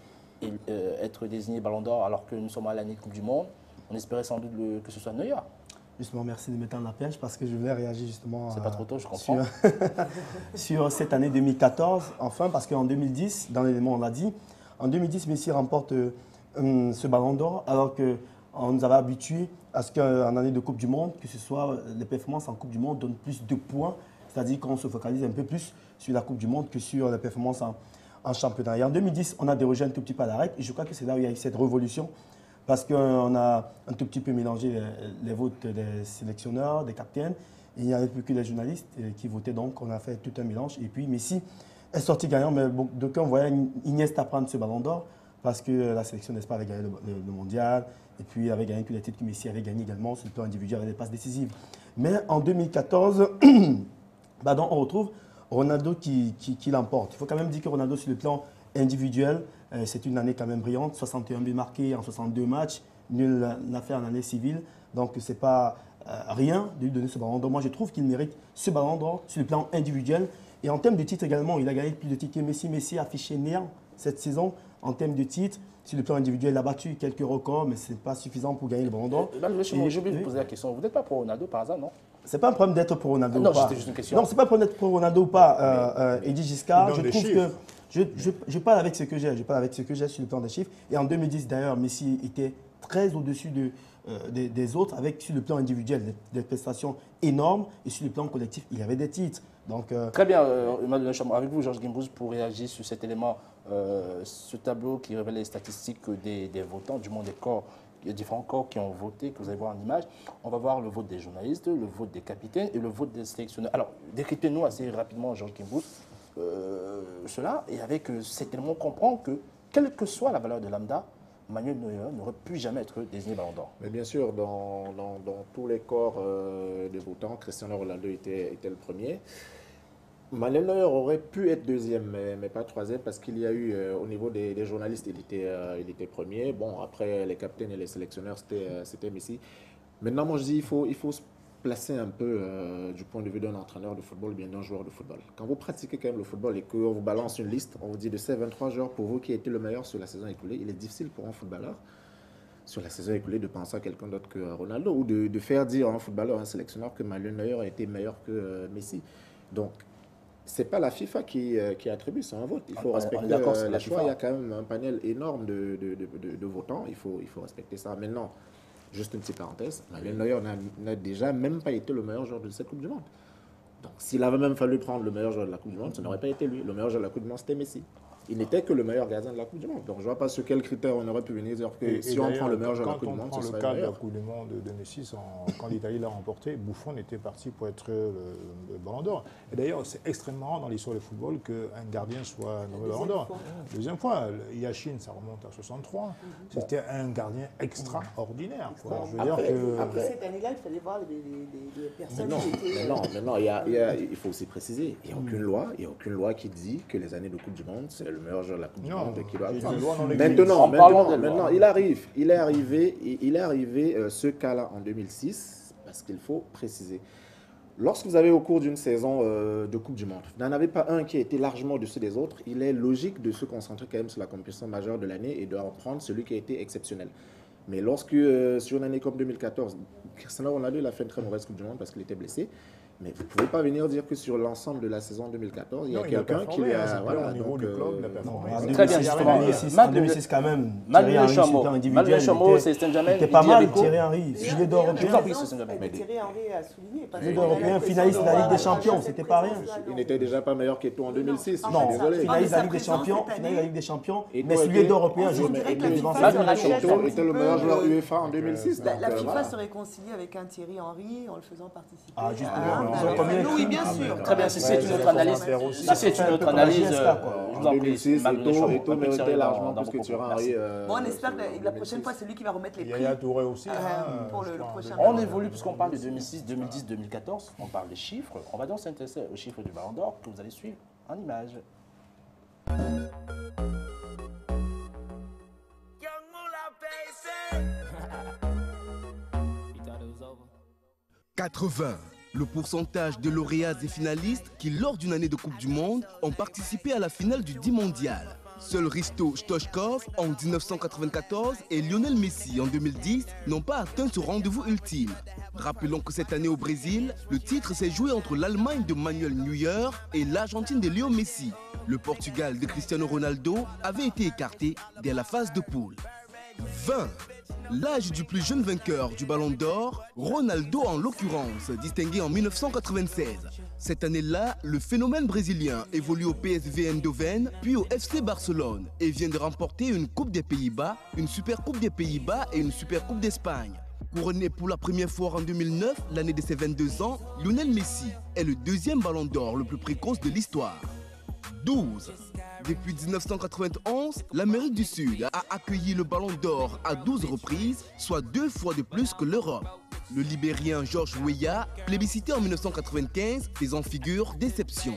et être désigné Ballon d'Or alors que nous sommes à l'année Coupe du Monde, on espérait sans doute que ce soit Neuer? Justement, merci de me tendre la perche parce que je voulais réagir justement c'est pas trop tôt, je comprends. sur cette année 2014, enfin, parce qu'en 2010, dans l'élément on l'a dit, en 2010, Messi remporte ce Ballon d'Or alors qu'on nous avait habitués à ce qu'en année de Coupe du Monde, que ce soit les performances en Coupe du Monde donnent plus de points, c'est-à-dire qu'on se focalise un peu plus sur la Coupe du Monde que sur les performances en championnat. Et en 2010, on a dérogé un tout petit peu à la règle et je crois que c'est là où il y a eu cette révolution parce qu'on a un tout petit peu mélangé les votes des sélectionneurs, des capitaines. Et il n'y avait plus que les journalistes qui votaient, donc on a fait tout un mélange. Et puis Messi est sorti gagnant, mais d'aucuns voyaient Iniesta prendre ce Ballon d'Or parce que la sélection d'Espagne avait gagné le mondial et puis avait gagné tous les titres que Messi avait gagné également sur le plan individuel avec des passes décisives. Mais en 2014, on retrouve Ronaldo qui l'emporte. Il faut quand même dire que Ronaldo, sur le plan individuel, c'est une année quand même brillante. 61 buts marqués en 62 matchs, nul n'a fait en année civile. Donc, ce n'est pas rien de lui donner ce Ballon d'Or. Moi, je trouve qu'il mérite ce Ballon d'Or sur le plan individuel. Et en termes de titres également, il a gagné plus de titres que Messi. Messi a affiché néant cette saison en termes de titres. Sur le plan individuel, il a battu quelques records, mais ce n'est pas suffisant pour gagner le Ballon d'Or. J'ai oublié de vous poser la question. Vous n'êtes pas pour Ronaldo par hasard, non? Ce n'est pas un problème d'être pour Ronaldo ou pas. Non, c'était juste une question. Non, ce n'est pas un problème d'être pour Ronaldo ou pas, Eddy Giscard. Je trouve que je parle avec ce que j'ai. Je parle avec ce que j'ai sur le plan des chiffres. Et en 2010, d'ailleurs, Messi était très au-dessus des autres, avec sur le plan individuel des prestations énormes. Et sur le plan collectif, il y avait des titres. Donc, très bien, avec vous, Georges Guimbouz, pour réagir sur cet élément, ce tableau qui révèle les statistiques des votants, du moins des corps, il y a différents corps qui ont voté, que vous allez voir en image. On va voir le vote des journalistes, le vote des capitaines et le vote des sélectionneurs. Alors, décryptez-nous assez rapidement, Georges Guimbouz, cela, et avec cet élément, on comprend que, quelle que soit la valeur de lambda, Manuel Neuer n'aurait pu jamais être désigné Ballon d'Or. Mais bien sûr, dans tous les corps de votants, Cristiano Ronaldo était le premier. Manuel Neuer aurait pu être deuxième, mais pas troisième, parce qu'il y a eu, au niveau des journalistes, il était premier. Bon, après, les capitaines et les sélectionneurs, c'était Messi. Maintenant, moi, je dis, il faut se placer un peu du point de vue d'un entraîneur de football, bien d'un joueur de football. Quand vous pratiquez quand même le football et qu'on vous balance une liste, on vous dit de ces 23 joueurs, pour vous, qui a été le meilleur sur la saison écoulée, il est difficile pour un footballeur, sur la saison écoulée, de penser à quelqu'un d'autre que Ronaldo, ou de faire dire à un footballeur, un sélectionneur, que Manuel Neuer a été meilleur que Messi. Donc, ce n'est pas la FIFA qui attribue, c'est un vote. Il faut respecter la choix. Il y a quand même un panel énorme de votants. Il faut respecter ça. Maintenant, juste une petite parenthèse, Manuel Neuer n'a déjà même pas été le meilleur joueur de cette Coupe du Monde. Donc, s'il avait même fallu prendre le meilleur joueur de la Coupe du Monde, ce n'aurait pas été lui. Le meilleur joueur de la Coupe du Monde, c'était Messi. Il n'était que le meilleur gardien de la Coupe du Monde. Donc, je ne vois pas sur quel critère on aurait pu venir dire que si on prend le meilleur joueur de la Coupe du Monde, ce serait le meilleur. Quand on prend le cas de la Coupe du Monde de Messi, quand l'Italie l'a remporté, Buffon était parti pour être le Ballon d'Or. Et d'ailleurs, c'est extrêmement rare dans l'histoire du football qu'un gardien soit nommé Ballon d'Or. Deuxième fois, Yashin, ça remonte à 63. C'était un gardien extraordinaire. Après cette année-là, il fallait voir les personnes qui étaient... Maintenant, il faut aussi préciser, il n'y a aucune loi qui dit que les années de Coupe du Monde, c'est le meilleur joueur de la Coupe du Monde qui doit maintenant, il est arrivé ce cas-là en 2006, parce qu'il faut préciser. Lorsque vous avez au cours d'une saison de Coupe du Monde, vous n'en avez pas un qui a été largement au-dessus des autres, il est logique de se concentrer quand même sur la compétition majeure de l'année et de reprendre celui qui a été exceptionnel. Mais lorsque, sur une année comme 2014, Cristiano Ronaldo il a fait une très mauvaise Coupe du Monde parce qu'il était blessé, mais vous ne pouvez pas venir dire que sur l'ensemble de la saison 2014, il y a quelqu'un qui lui a... Voilà, au niveau du club, il a performé. Très bien, justement. En 2006, quand même, Manuel Chouamau, c'est Saint-Germain. C'était pas mal, Thierry Henry. Filet d'or européen. Thierry Henry a souligné. Filet d'or européen, finaliste de la Ligue des Champions, c'était pas rien. Il n'était déjà pas meilleur qu'Eto'o en 2006. Non, finaliste de la Ligue des Champions, mais filet d'or européen, Eto'o était le meilleur joueur UEFA en 2006. La FIFA se réconcilie avec un Thierry Henry en le faisant participer. Ah, justement. Oui, bien sûr. Très bien, si c'est une autre analyse, je vous en prie. Eto'o méritait largement plus que Thierry Henry. Bon, on espère que la prochaine fois, c'est lui qui va remettre les prix. Yaya Touré aussi. Pour le prochain. On évolue, puisqu'on parle de 2006, 2010, 2014, on parle des chiffres. On va donc s'intéresser aux chiffres du Ballon d'Or que vous allez suivre en images. « 80. Le pourcentage de lauréats et finalistes qui, lors d'une année de Coupe du Monde, ont participé à la finale du 10 mondial. Seuls Hristo Stoichkov en 1994 et Lionel Messi en 2010 n'ont pas atteint ce rendez-vous ultime. Rappelons que cette année au Brésil, le titre s'est joué entre l'Allemagne de Manuel Neuer et l'Argentine de Léo Messi. Le Portugal de Cristiano Ronaldo avait été écarté dès la phase de poule. 20. L'âge du plus jeune vainqueur du Ballon d'Or, Ronaldo en l'occurrence, distingué en 1996. Cette année-là, le phénomène brésilien évolue au PSV Eindhoven, puis au FC Barcelone et vient de remporter une Coupe des Pays-Bas, une Super Coupe des Pays-Bas et une Super Coupe d'Espagne. Couronné pour la première fois en 2009, l'année de ses 22 ans, Lionel Messi est le deuxième Ballon d'Or le plus précoce de l'histoire. 12. Depuis 1991, l'Amérique du Sud a accueilli le Ballon d'Or à 12 reprises, soit 2 fois de plus que l'Europe. Le Libérien George Weah, plébiscité en 1995, faisant figure d'exception.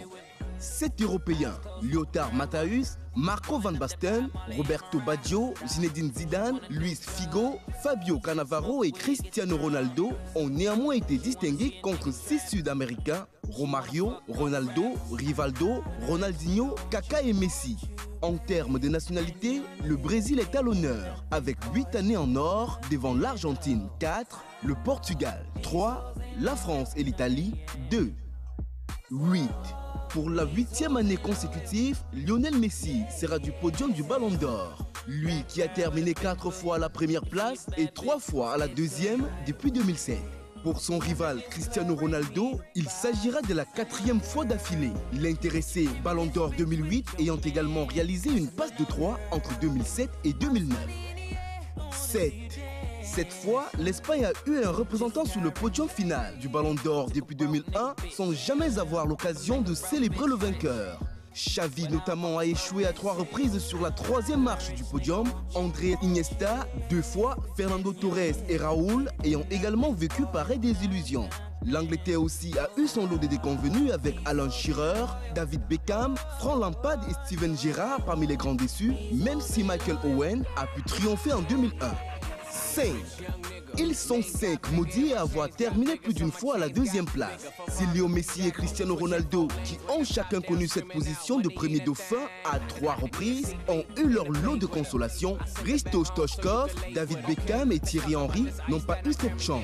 7 Européens, Lothar Matthäus, Marco Van Basten, Roberto Baggio, Zinedine Zidane, Luis Figo, Fabio Cannavaro et Cristiano Ronaldo ont néanmoins été distingués contre 6 Sud-Américains, Romario, Ronaldo, Rivaldo, Ronaldinho, Kaka et Messi. En termes de nationalité, le Brésil est à l'honneur, avec 8 années en or devant l'Argentine 4, le Portugal 3, la France et l'Italie 2. 8. Pour la 8e année consécutive, Lionel Messi sera du podium du Ballon d'Or. Lui qui a terminé 4 fois à la première place et 3 fois à la deuxième depuis 2007. Pour son rival Cristiano Ronaldo, il s'agira de la 4e fois d'affilée. L'intéressé Ballon d'Or 2008 ayant également réalisé une passe de 3 entre 2007 et 2009. 7. Cette fois, l'Espagne a eu un représentant sur le podium final du Ballon d'Or depuis 2001 sans jamais avoir l'occasion de célébrer le vainqueur. Xavi notamment a échoué à 3 reprises sur la 3e marche du podium, André Iniesta 2 fois, Fernando Torres et Raúl ayant également vécu pareille désillusion. L'Angleterre aussi a eu son lot de déconvenus avec Alan Shearer, David Beckham, Frank Lampard et Steven Gerrard parmi les grands déçus, même si Michael Owen a pu triompher en 2001. 5. Ils sont 5 maudits à avoir terminé plus d'une fois à la 2e place. C'est Léo Messi et Cristiano Ronaldo qui ont chacun connu cette position de premier dauphin à 3 reprises, ont eu leur lot de consolation. Hristo Stoichkov, David Beckham et Thierry Henry n'ont pas eu cette chance.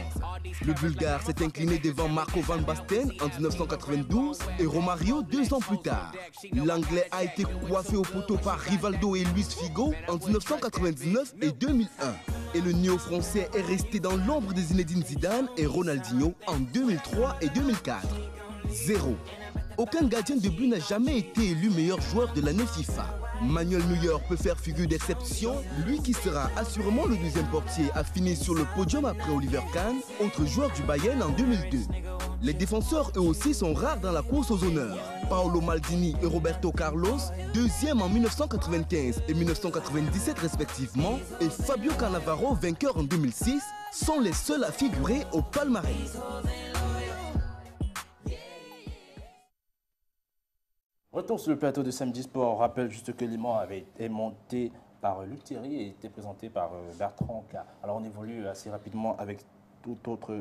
Le Bulgare s'est incliné devant Marco Van Basten en 1992 et Romario 2 ans plus tard. L'Anglais a été coiffé au poteau par Rivaldo et Luis Figo en 1999 et 2001. Et le néo-français est resté dans l'ombre de Zinedine Zidane et Ronaldinho en 2003 et 2004. 0. Aucun gardien de but n'a jamais été élu meilleur joueur de l'année FIFA. Manuel Neuer peut faire figure d'exception, lui qui sera assurément le 2e portier à finir sur le podium après Oliver Kahn, autre joueur du Bayern en 2002. Les défenseurs eux aussi sont rares dans la course aux honneurs. Paolo Maldini et Roberto Carlos, 2e en 1995 et 1997 respectivement, et Fabio Cannavaro, vainqueur en 2006, sont les seuls à figurer au palmarès. Retour sur le plateau de Samedi Sport. On rappelle juste que l'élément avait été monté par Luc Thierry et été présenté par Bertrand K. Alors on évolue assez rapidement avec toute autre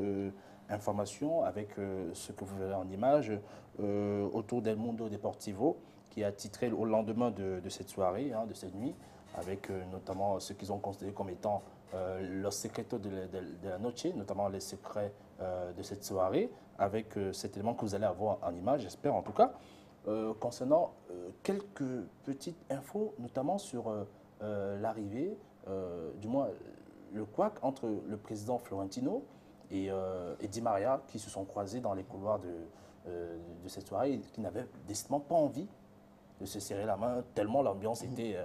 information, avec ce que vous verrez en image autour d'El Mundo Deportivo, qui a titré au lendemain de cette soirée, de cette nuit, avec notamment ce qu'ils ont considéré comme étant los secretos de la noche, notamment les secrets de cette soirée, avec cet élément que vous allez avoir en image, j'espère en tout cas. Concernant quelques petites infos, notamment sur l'arrivée, du moins le couac entre le président Florentino et Di Maria, qui se sont croisés dans les couloirs de cette soirée et qui n'avaient décidément pas envie de se serrer la main, tellement l'ambiance était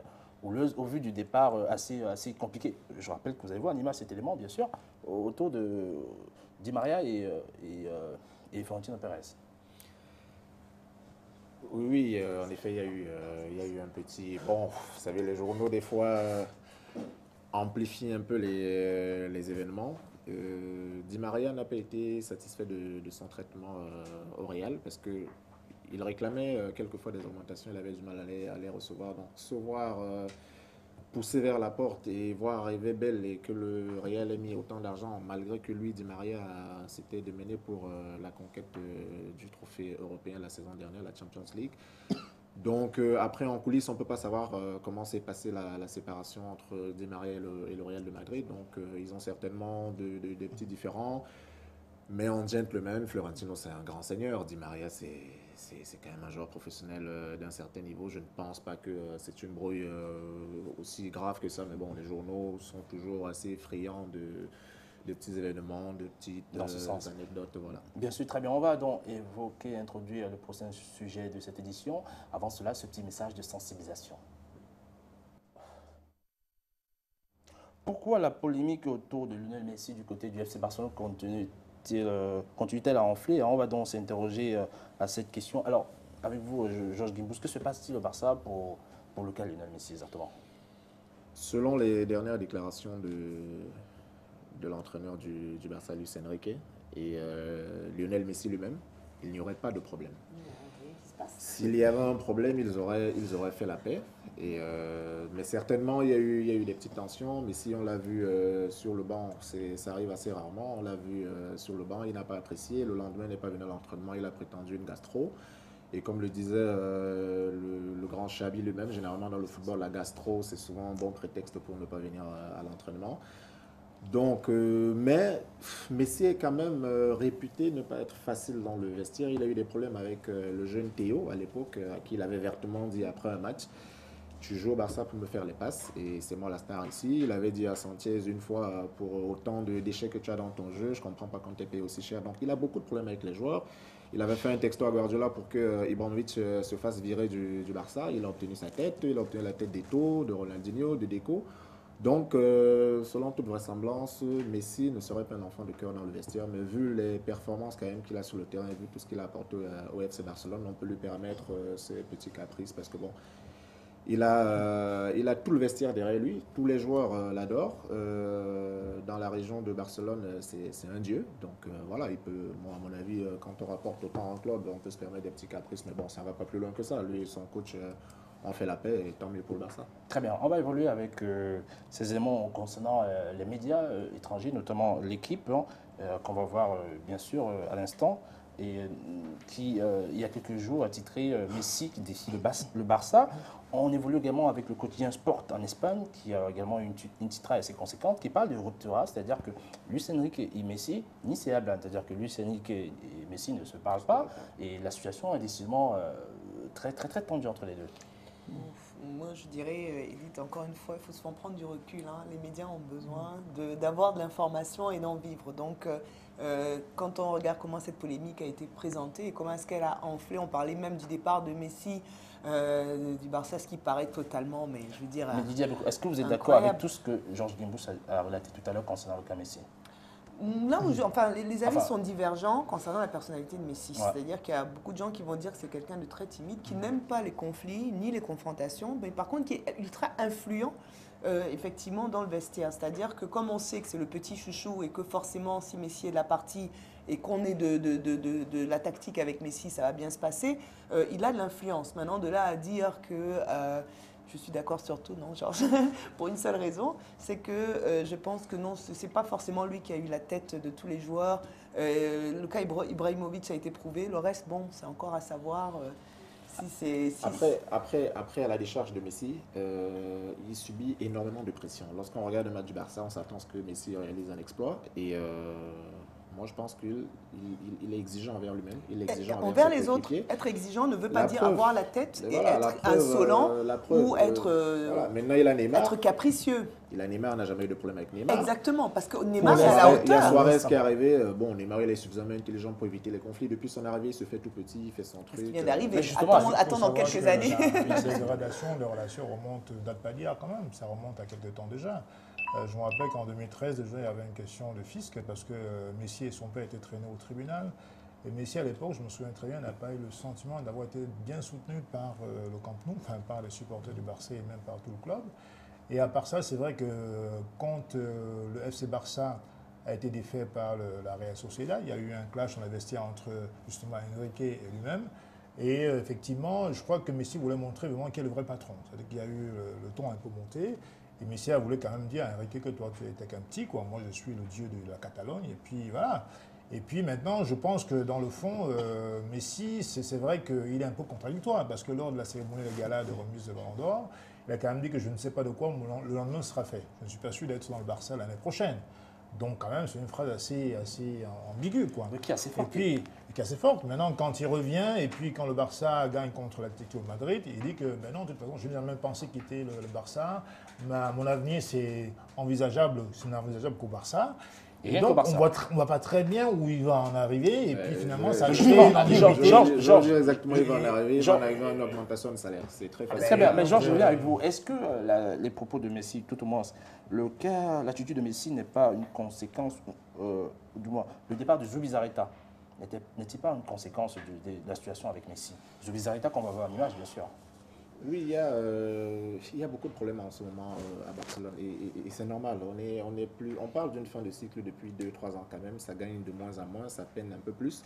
houleuse au vu du départ assez compliqué. Je rappelle que vous avez vu en image cet élément, bien sûr, autour de Di Maria et Florentino Pérez. Oui, en effet, il y a eu un petit... Bon, vous savez, les journaux, des fois, amplifient un peu les événements. Di Maria n'a pas été satisfait de son traitement au Real parce que il réclamait quelquefois des augmentations, il avait du mal à les recevoir. Donc se voir pousser vers la porte et voir arriver Bell et que le Real ait mis autant d'argent, malgré que lui, Di Maria, s'était démené pour la conquête du trophée européen la saison dernière, la Champions League. Donc après, en coulisses, on ne peut pas savoir comment s'est passée la séparation entre Di Maria et le Real de Madrid. Donc ils ont certainement des petits différends. Mais en gentleman, Florentino, c'est un grand seigneur. Di Maria, c'est quand même un joueur professionnel d'un certain niveau. Je ne pense pas que c'est une brouille aussi grave que ça. Mais bon, les journaux sont toujours assez friands de petits événements, de petites anecdotes. Voilà. Bien sûr, très bien. On va donc introduire le prochain sujet de cette édition. Avant cela, ce petit message de sensibilisation. Pourquoi la polémique autour de Lionel Messi du côté du FC Barcelone continue-t-elle à enfler? On va donc s'interroger à cette question. Alors, avec vous, Georges Guimbous, que se passe-t-il au Barça pour le cas Lionel Messi exactement? Selon les dernières déclarations de l'entraîneur du Barça, Luis Enrique, et Lionel Messi lui-même, il n'y aurait pas de problème. S'il y avait un problème, ils auraient fait la paix. Mais certainement, il y a eu des petites tensions. Messi, on l'a vu sur le banc, ça arrive assez rarement. On l'a vu sur le banc, il n'a pas apprécié. Le lendemain, il n'est pas venu à l'entraînement, il a prétendu une gastro. Et comme le disait le grand Xabi lui-même, généralement dans le football, la gastro, c'est souvent un bon prétexte pour ne pas venir à l'entraînement. Donc, mais Messi est quand même réputé ne pas être facile dans le vestiaire. Il a eu des problèmes avec le jeune Théo à l'époque, à qui il avait vertement dit après un match: tu joues au Barça pour me faire les passes et c'est moi la star ici. Il avait dit à Sanchez une fois: pour autant de déchets que tu as dans ton jeu, je ne comprends pas quand tu es payé aussi cher. Donc il a beaucoup de problèmes avec les joueurs. Il avait fait un texto à Guardiola pour que Ibrahimovic se fasse virer du Barça. Il a obtenu sa tête, il a obtenu la tête d'Eto'o, de Ronaldinho, de Deco. Donc, selon toute vraisemblance, Messi ne serait pas un enfant de cœur dans le vestiaire, mais vu les performances quand même qu'il a sur le terrain et vu tout ce qu'il a apporté au FC Barcelone, on peut lui permettre ces petits caprices parce que bon, il a tout le vestiaire derrière lui, tous les joueurs l'adorent. Dans la région de Barcelone, c'est un dieu. Donc voilà, il peut, moi à mon avis, quand on rapporte autant en club, on peut se permettre des petits caprices, mais bon, ça ne va pas plus loin que ça. Lui et son coach on fait la paix et tant mieux pour le Barça. Très bien, on va évoluer avec ces éléments concernant les médias étrangers, notamment l'équipe, qu'on va voir bien sûr à l'instant, et qui, il y a quelques jours, a titré Messi qui défie le Barça. On évolue également avec le quotidien Sport en Espagne, qui a également une titrage assez conséquente, qui parle de ruptura, c'est-à-dire que Luis Enrique et Messi, ni se hablan, c'est-à-dire que Luis Enrique et Messi ne se parlent pas, et la situation est décidément très tendue entre les deux. Moi, je dirais, Edith, encore une fois, il faut se faire prendre du recul. Les médias ont besoin d'avoir de l'information et d'en vivre. Donc, quand on regarde comment cette polémique a été présentée et comment est-ce qu'elle a enflé, on parlait même du départ de Messi du Barça, ce qui paraît totalement, mais je veux dire... Mais Didier, est-ce que vous êtes d'accord avec tout ce que Georges Guimbous a relaté tout à l'heure concernant le cas Messi? Là où les avis sont divergents concernant la personnalité de Messi. Ouais. C'est-à-dire qu'il y a beaucoup de gens qui vont dire que c'est quelqu'un de très timide, qui n'aime pas les conflits ni les confrontations, mais par contre qui est ultra influent effectivement dans le vestiaire. C'est-à-dire que comme on sait que c'est le petit chouchou et que forcément si Messi est de la partie et qu'on est de la tactique avec Messi, ça va bien se passer, il a de l'influence. Maintenant, de là à dire que... je suis d'accord sur tout, non, Georges, pour une seule raison, c'est que je pense que non, ce n'est pas forcément lui qui a eu la tête de tous les joueurs. Le cas Ibrahimovic a été prouvé, le reste, bon, c'est encore à savoir si c'est... Après, à la décharge de Messi, il subit énormément de pression. Lorsqu'on regarde le match du Barça, on s'attend à ce que Messi réalise un exploit et... moi, je pense qu'il est exigeant envers lui-même. Il est exigeant envers les autres. Être exigeant ne veut pas dire avoir la tête et être insolent ou être, maintenant, il a Neymar. Être capricieux. Il a Neymar, n'a jamais eu de problème avec Neymar. Exactement, parce que Neymar est à la hauteur. Il y a Suarez qui est arrivé. Bon, Neymar, il est suffisamment intelligent pour éviter les conflits. Depuis son arrivée, il se fait tout petit, il fait son truc. Il vient d'arriver. Attends dans quelques années. La dégradation des relations remonte date pas d'hier quand même. Ça remonte à quelques temps déjà. Je me rappelle qu'en 2013, déjà, il y avait une question de fisc parce que Messi et son père étaient traînés au tribunal. Et Messi, à l'époque, je me souviens très bien, n'a pas eu le sentiment d'avoir été bien soutenu par le Camp Nou, enfin par les supporters du Barça et même par tout le club. Et à part ça, c'est vrai que quand le FC Barça a été défait par la Real Sociedad, il y a eu un clash dans les vestiaires entre justement Enrique et lui-même. Et effectivement, je crois que Messi voulait montrer vraiment qu'il est le vrai patron. C'est-à-dire qu'il y a eu le ton un peu monté. Et Messi a voulu quand même dire à Enrique que toi, tu étais qu'un petit, quoi. Moi, je suis le dieu de la Catalogne. Et puis, voilà. Et puis maintenant, je pense que dans le fond, Messi, c'est vrai qu'il est un peu contradictoire. Parce que lors de la cérémonie de gala de remise de Ballon d'Or, il a quand même dit que je ne sais pas de quoi le lendemain sera fait. Je ne suis pas sûr d'être dans le Barça l'année prochaine. Donc, quand même, c'est une phrase assez ambiguë, quoi. Mais qui est assez forte. Et puis, qui est assez forte. Maintenant, quand il revient, et puis quand le Barça gagne contre l'Atlético de Madrid, il dit que, ben non, de toute façon, je n'ai jamais pensé quitter le Barça. Mon avenir, c'est inenvisageable qu'au Barça. Et donc, on ne voit pas très bien où il va en arriver. Et puis, finalement, ça Georges, exactement, il va en arriver. Il va en arriver à une augmentation de salaire. C'est très facile. Très bien, mais Georges, je reviens avec vous. Est-ce que les propos de Messi, tout au moins, l'attitude de Messi n'est pas une conséquence, du moins, le départ de Zubizarreta n'est-il pas une conséquence de la situation avec Messi? Zubizarreta, qu'on va voir en image, bien sûr. Oui, il y a beaucoup de problèmes en ce moment à Barcelone et c'est normal. On parle d'une fin de cycle depuis 2-3 ans quand même. Ça gagne de moins en moins, ça peine un peu plus.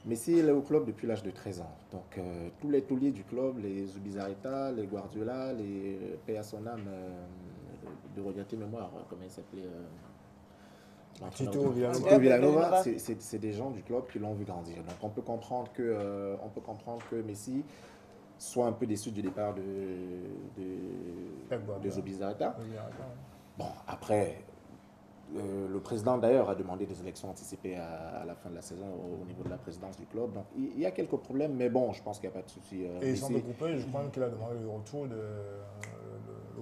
Messi est au club depuis l'âge de 13 ans. Donc tous les tauliers du club, les Zubizarreta, les Guardiola, les paix à son âme, de regretter mémoire, comment il s'appelait Tito Villanova, c'est des gens du club qui l'ont vu grandir. Donc on peut comprendre que Messi soit un peu déçu du départ de Zubizarreta. Bon, après, le président d'ailleurs a demandé des élections anticipées à la fin de la saison au niveau de la présidence du club. Donc il y a quelques problèmes, mais bon, je pense qu'il n'y a pas de souci. Et sans me couper, je crois qu'il a demandé le retour de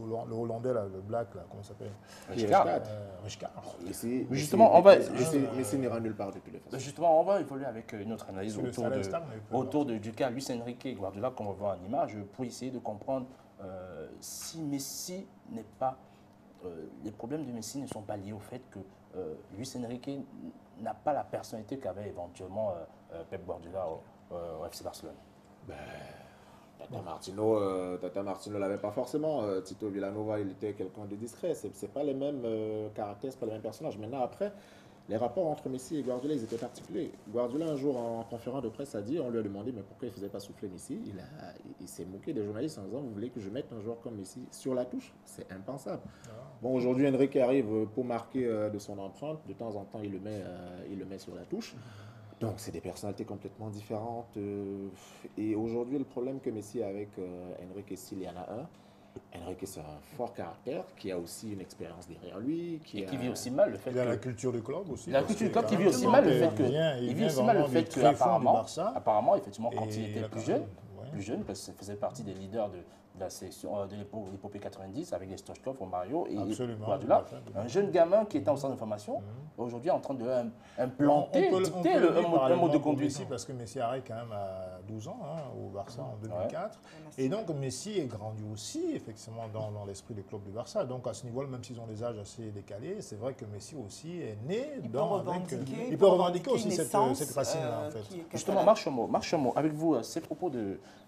le Hollandais, là, le Black, là, comment ça s'appelle Rijkaard. Mais justement, Messi n'ira nulle part depuis le fait. Justement, on va évoluer avec une autre analyse autour du cas Luis Enrique Guardiola, qu'on va voir en image, pour essayer de comprendre si Messi n'est pas... les problèmes de Messi ne sont pas liés au fait que Luis Enrique n'a pas la personnalité qu'avait éventuellement Pep Guardiola au FC Barcelone. Tata Martino ne l'avait pas forcément. Tito Villanova, il était quelqu'un de discret. Ce n'est pas les mêmes caractères, ce n'est pas les mêmes personnages. Maintenant, après, les rapports entre Messi et Guardiola, ils étaient particuliers. Guardiola, un jour, en conférence de presse, a dit, on lui a demandé mais pourquoi il ne faisait pas souffler Messi. Il s'est moqué des journalistes en disant, vous voulez que je mette un joueur comme Messi sur la touche? C'est impensable. Bon, aujourd'hui, Enrique arrive pour marquer de son empreinte. De temps en temps, il le met sur la touche. Donc, c'est des personnalités complètement différentes. Et aujourd'hui, le problème que Messi a avec Enrique, s'il y en a un, Enrique, c'est un fort caractère qui a aussi une expérience derrière lui. Qui vit aussi mal le fait Il a la culture du club aussi. La culture du club qui vit aussi mal le fait que... Il vit aussi mal le fait qu'apparemment, effectivement, quand il était plus jeune, parce qu'il faisait partie des leaders de la sélection de l'épopée 90 avec les Stoichkov, Mario et Guardiola. Un jeune gamin qui était en centre de formation, aujourd'hui en train de implanter, dicter un mode de conduite. Messi, parce que Messi arrive quand même à 12 ans au Barça en 2004. Et donc Messi est grandi aussi effectivement dans l'esprit du club du Barça. Donc à ce niveau-là, même s'ils ont des âges assez décalés, c'est vrai que Messi aussi est né il peut revendiquer aussi cette racine-là en fait. Justement, Marchemo, avec vous, ces propos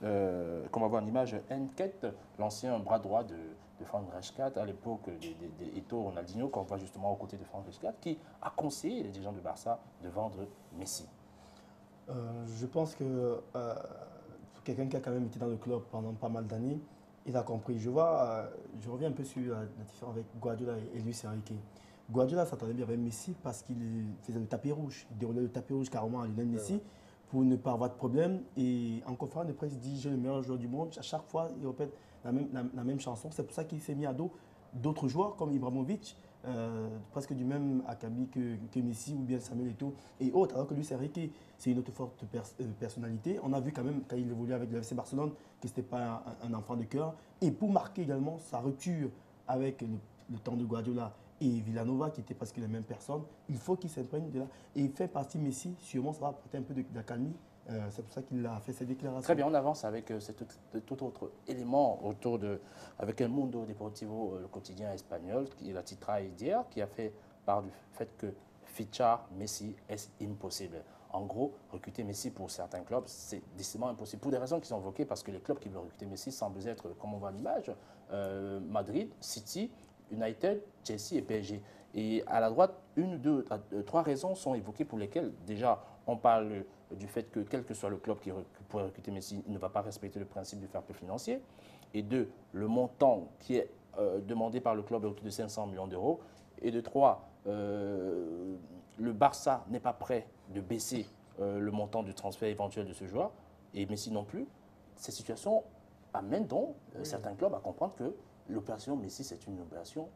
qu'on va voir en image, Enquête, l'ancien bras droit de Franck Rijkaard à l'époque d'Eto Ronaldinho, qu'on voit justement aux côtés de Franck Rijkaard, qui a conseillé les dirigeants du Barça de vendre Messi. Je pense que quelqu'un qui a quand même été dans le club pendant pas mal d'années, il a compris. Je reviens un peu sur la différence avec Guardiola et Luis Enrique. Guardiola s'entendait bien avec Messi parce qu'il faisait le tapis rouge. Il déroulait le tapis rouge carrément à Lionel Messi pour ne pas avoir de problème. Et en conférence de presse, il dit « j'ai le meilleur joueur du monde ». À chaque fois, il répète la même chanson. C'est pour ça qu'il s'est mis à dos d'autres joueurs comme Ibrahimovic, presque du même acabit que Messi ou bien Samuel Eto'o et autres. Alors que Luis Enrique, c'est une autre forte personnalité. On a vu quand même, quand il évoluait avec le FC Barcelone, que ce n'était pas un enfant de cœur. Et pour marquer également sa rupture avec le temps de Guardiola et Villanova, qui étaient presque les mêmes personnes, il faut qu'il s'imprègne de là. Et il fait partie Messi, sûrement ça va apporter un peu d'accalmie. C'est pour ça qu'il a fait cette déclaration. Très bien, on avance avec tout autre élément avec El Mundo Deportivo, le quotidien espagnol, qui est la titraille d'hier, qui a fait part du fait que fichar Messi est impossible. En gros, recruter Messi pour certains clubs, c'est décidément impossible. Pour des raisons qui sont évoquées, parce que les clubs qui veulent recruter Messi semblent être, comme on voit à l'image, Madrid, City, United, Chelsea et PSG. Et à la droite, trois raisons sont évoquées pour lesquelles, déjà, on parle du fait que quel que soit le club qui pourrait recruter Messi, il ne va pas respecter le principe du fair play financier. Et deux, le montant qui est demandé par le club est autour de 500 millions d'euros. Et de trois, le Barça n'est pas prêt de baisser le montant du transfert éventuel de ce joueur, et Messi non plus. Ces situations amènent donc certains clubs à comprendre que l'opération Messi, c'est une opération.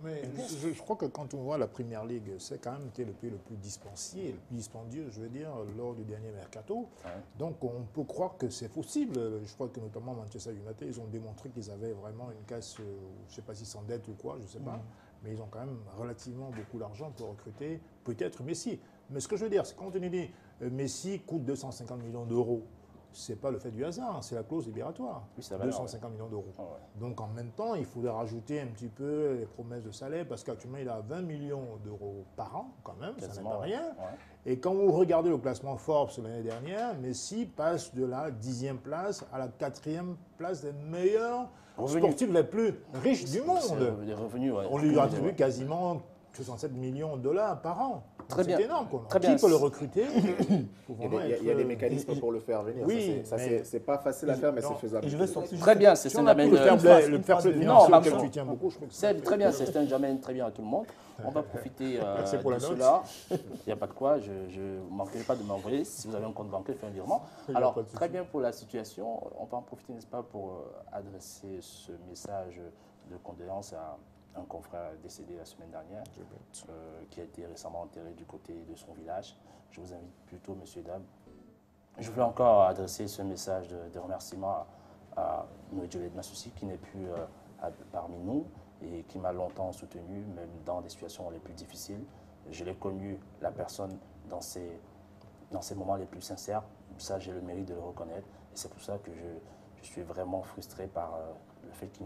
Mais je crois que quand on voit la Première Ligue, c'est quand même été le pays le plus dispendieux, je veux dire, lors du dernier mercato. Ouais. Donc on peut croire que c'est possible. Je crois que notamment Manchester United, ils ont démontré qu'ils avaient vraiment une caisse, je ne sais pas si sans dette ou quoi, je ne sais pas. Mais ils ont quand même relativement beaucoup d'argent pour recruter peut-être Messi. Mais ce que je veux dire, c'est quand on dit Messi coûte 250 millions d'euros. Ce n'est pas le fait du hasard, c'est la clause libératoire. Oui, 250 millions d'euros. Ah ouais. Donc en même temps, il faudrait rajouter un petit peu les promesses de salaire, parce qu'actuellement, il a 20 millions d'euros par an, quand même, ça n'est pas rien. Ouais. Et quand vous regardez le classement Forbes l'année dernière, Messi passe de la 10e place à la 4e place des meilleurs sportifs les plus riches du monde. Des revenus, ouais. On lui a attribué quasiment 67 millions de dollars par an. C'est énorme. Très Qui peut le recruter? Il y a des mécanismes pour le faire venir. Oui, c'est pas facile à faire, mais c'est faisable. Très bien, c'est un domaine. Le fair play financier auquel tu tiens beaucoup, je crois que c'est très bien, c'est un domaine très bien à tout le monde. On va profiter de cela. Il n'y a pas de quoi, je ne manquerai pas de m'envoyer. Si vous avez un compte bancaire, faites un virement. Alors, très bien pour la situation. On va en profiter, n'est-ce pas, pour adresser ce message de condoléances à un confrère décédé la semaine dernière, qui a été récemment enterré du côté de son village. Je vous invite plutôt, messieurs, dames. Je voulais encore adresser ce message de remerciement à Noé Massouci, qui n'est plus parmi nous et qui m'a longtemps soutenu, même dans des situations les plus difficiles. Je l'ai connu, la personne, dans ces moments les plus sincères. Ça, j'ai le mérite de le reconnaître. Et c'est pour ça que je suis vraiment frustré par le fait qu'il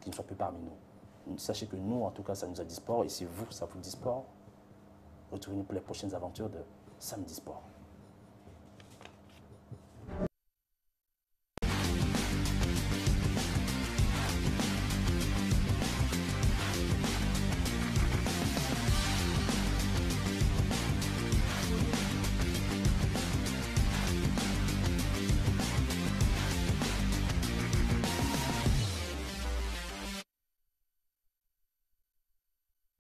ne soit plus parmi nous. Sachez que nous, en tout cas, ça nous a dit sport. Et si vous, ça vous dit sport, retrouvez-nous pour les prochaines aventures de Samedi Sport.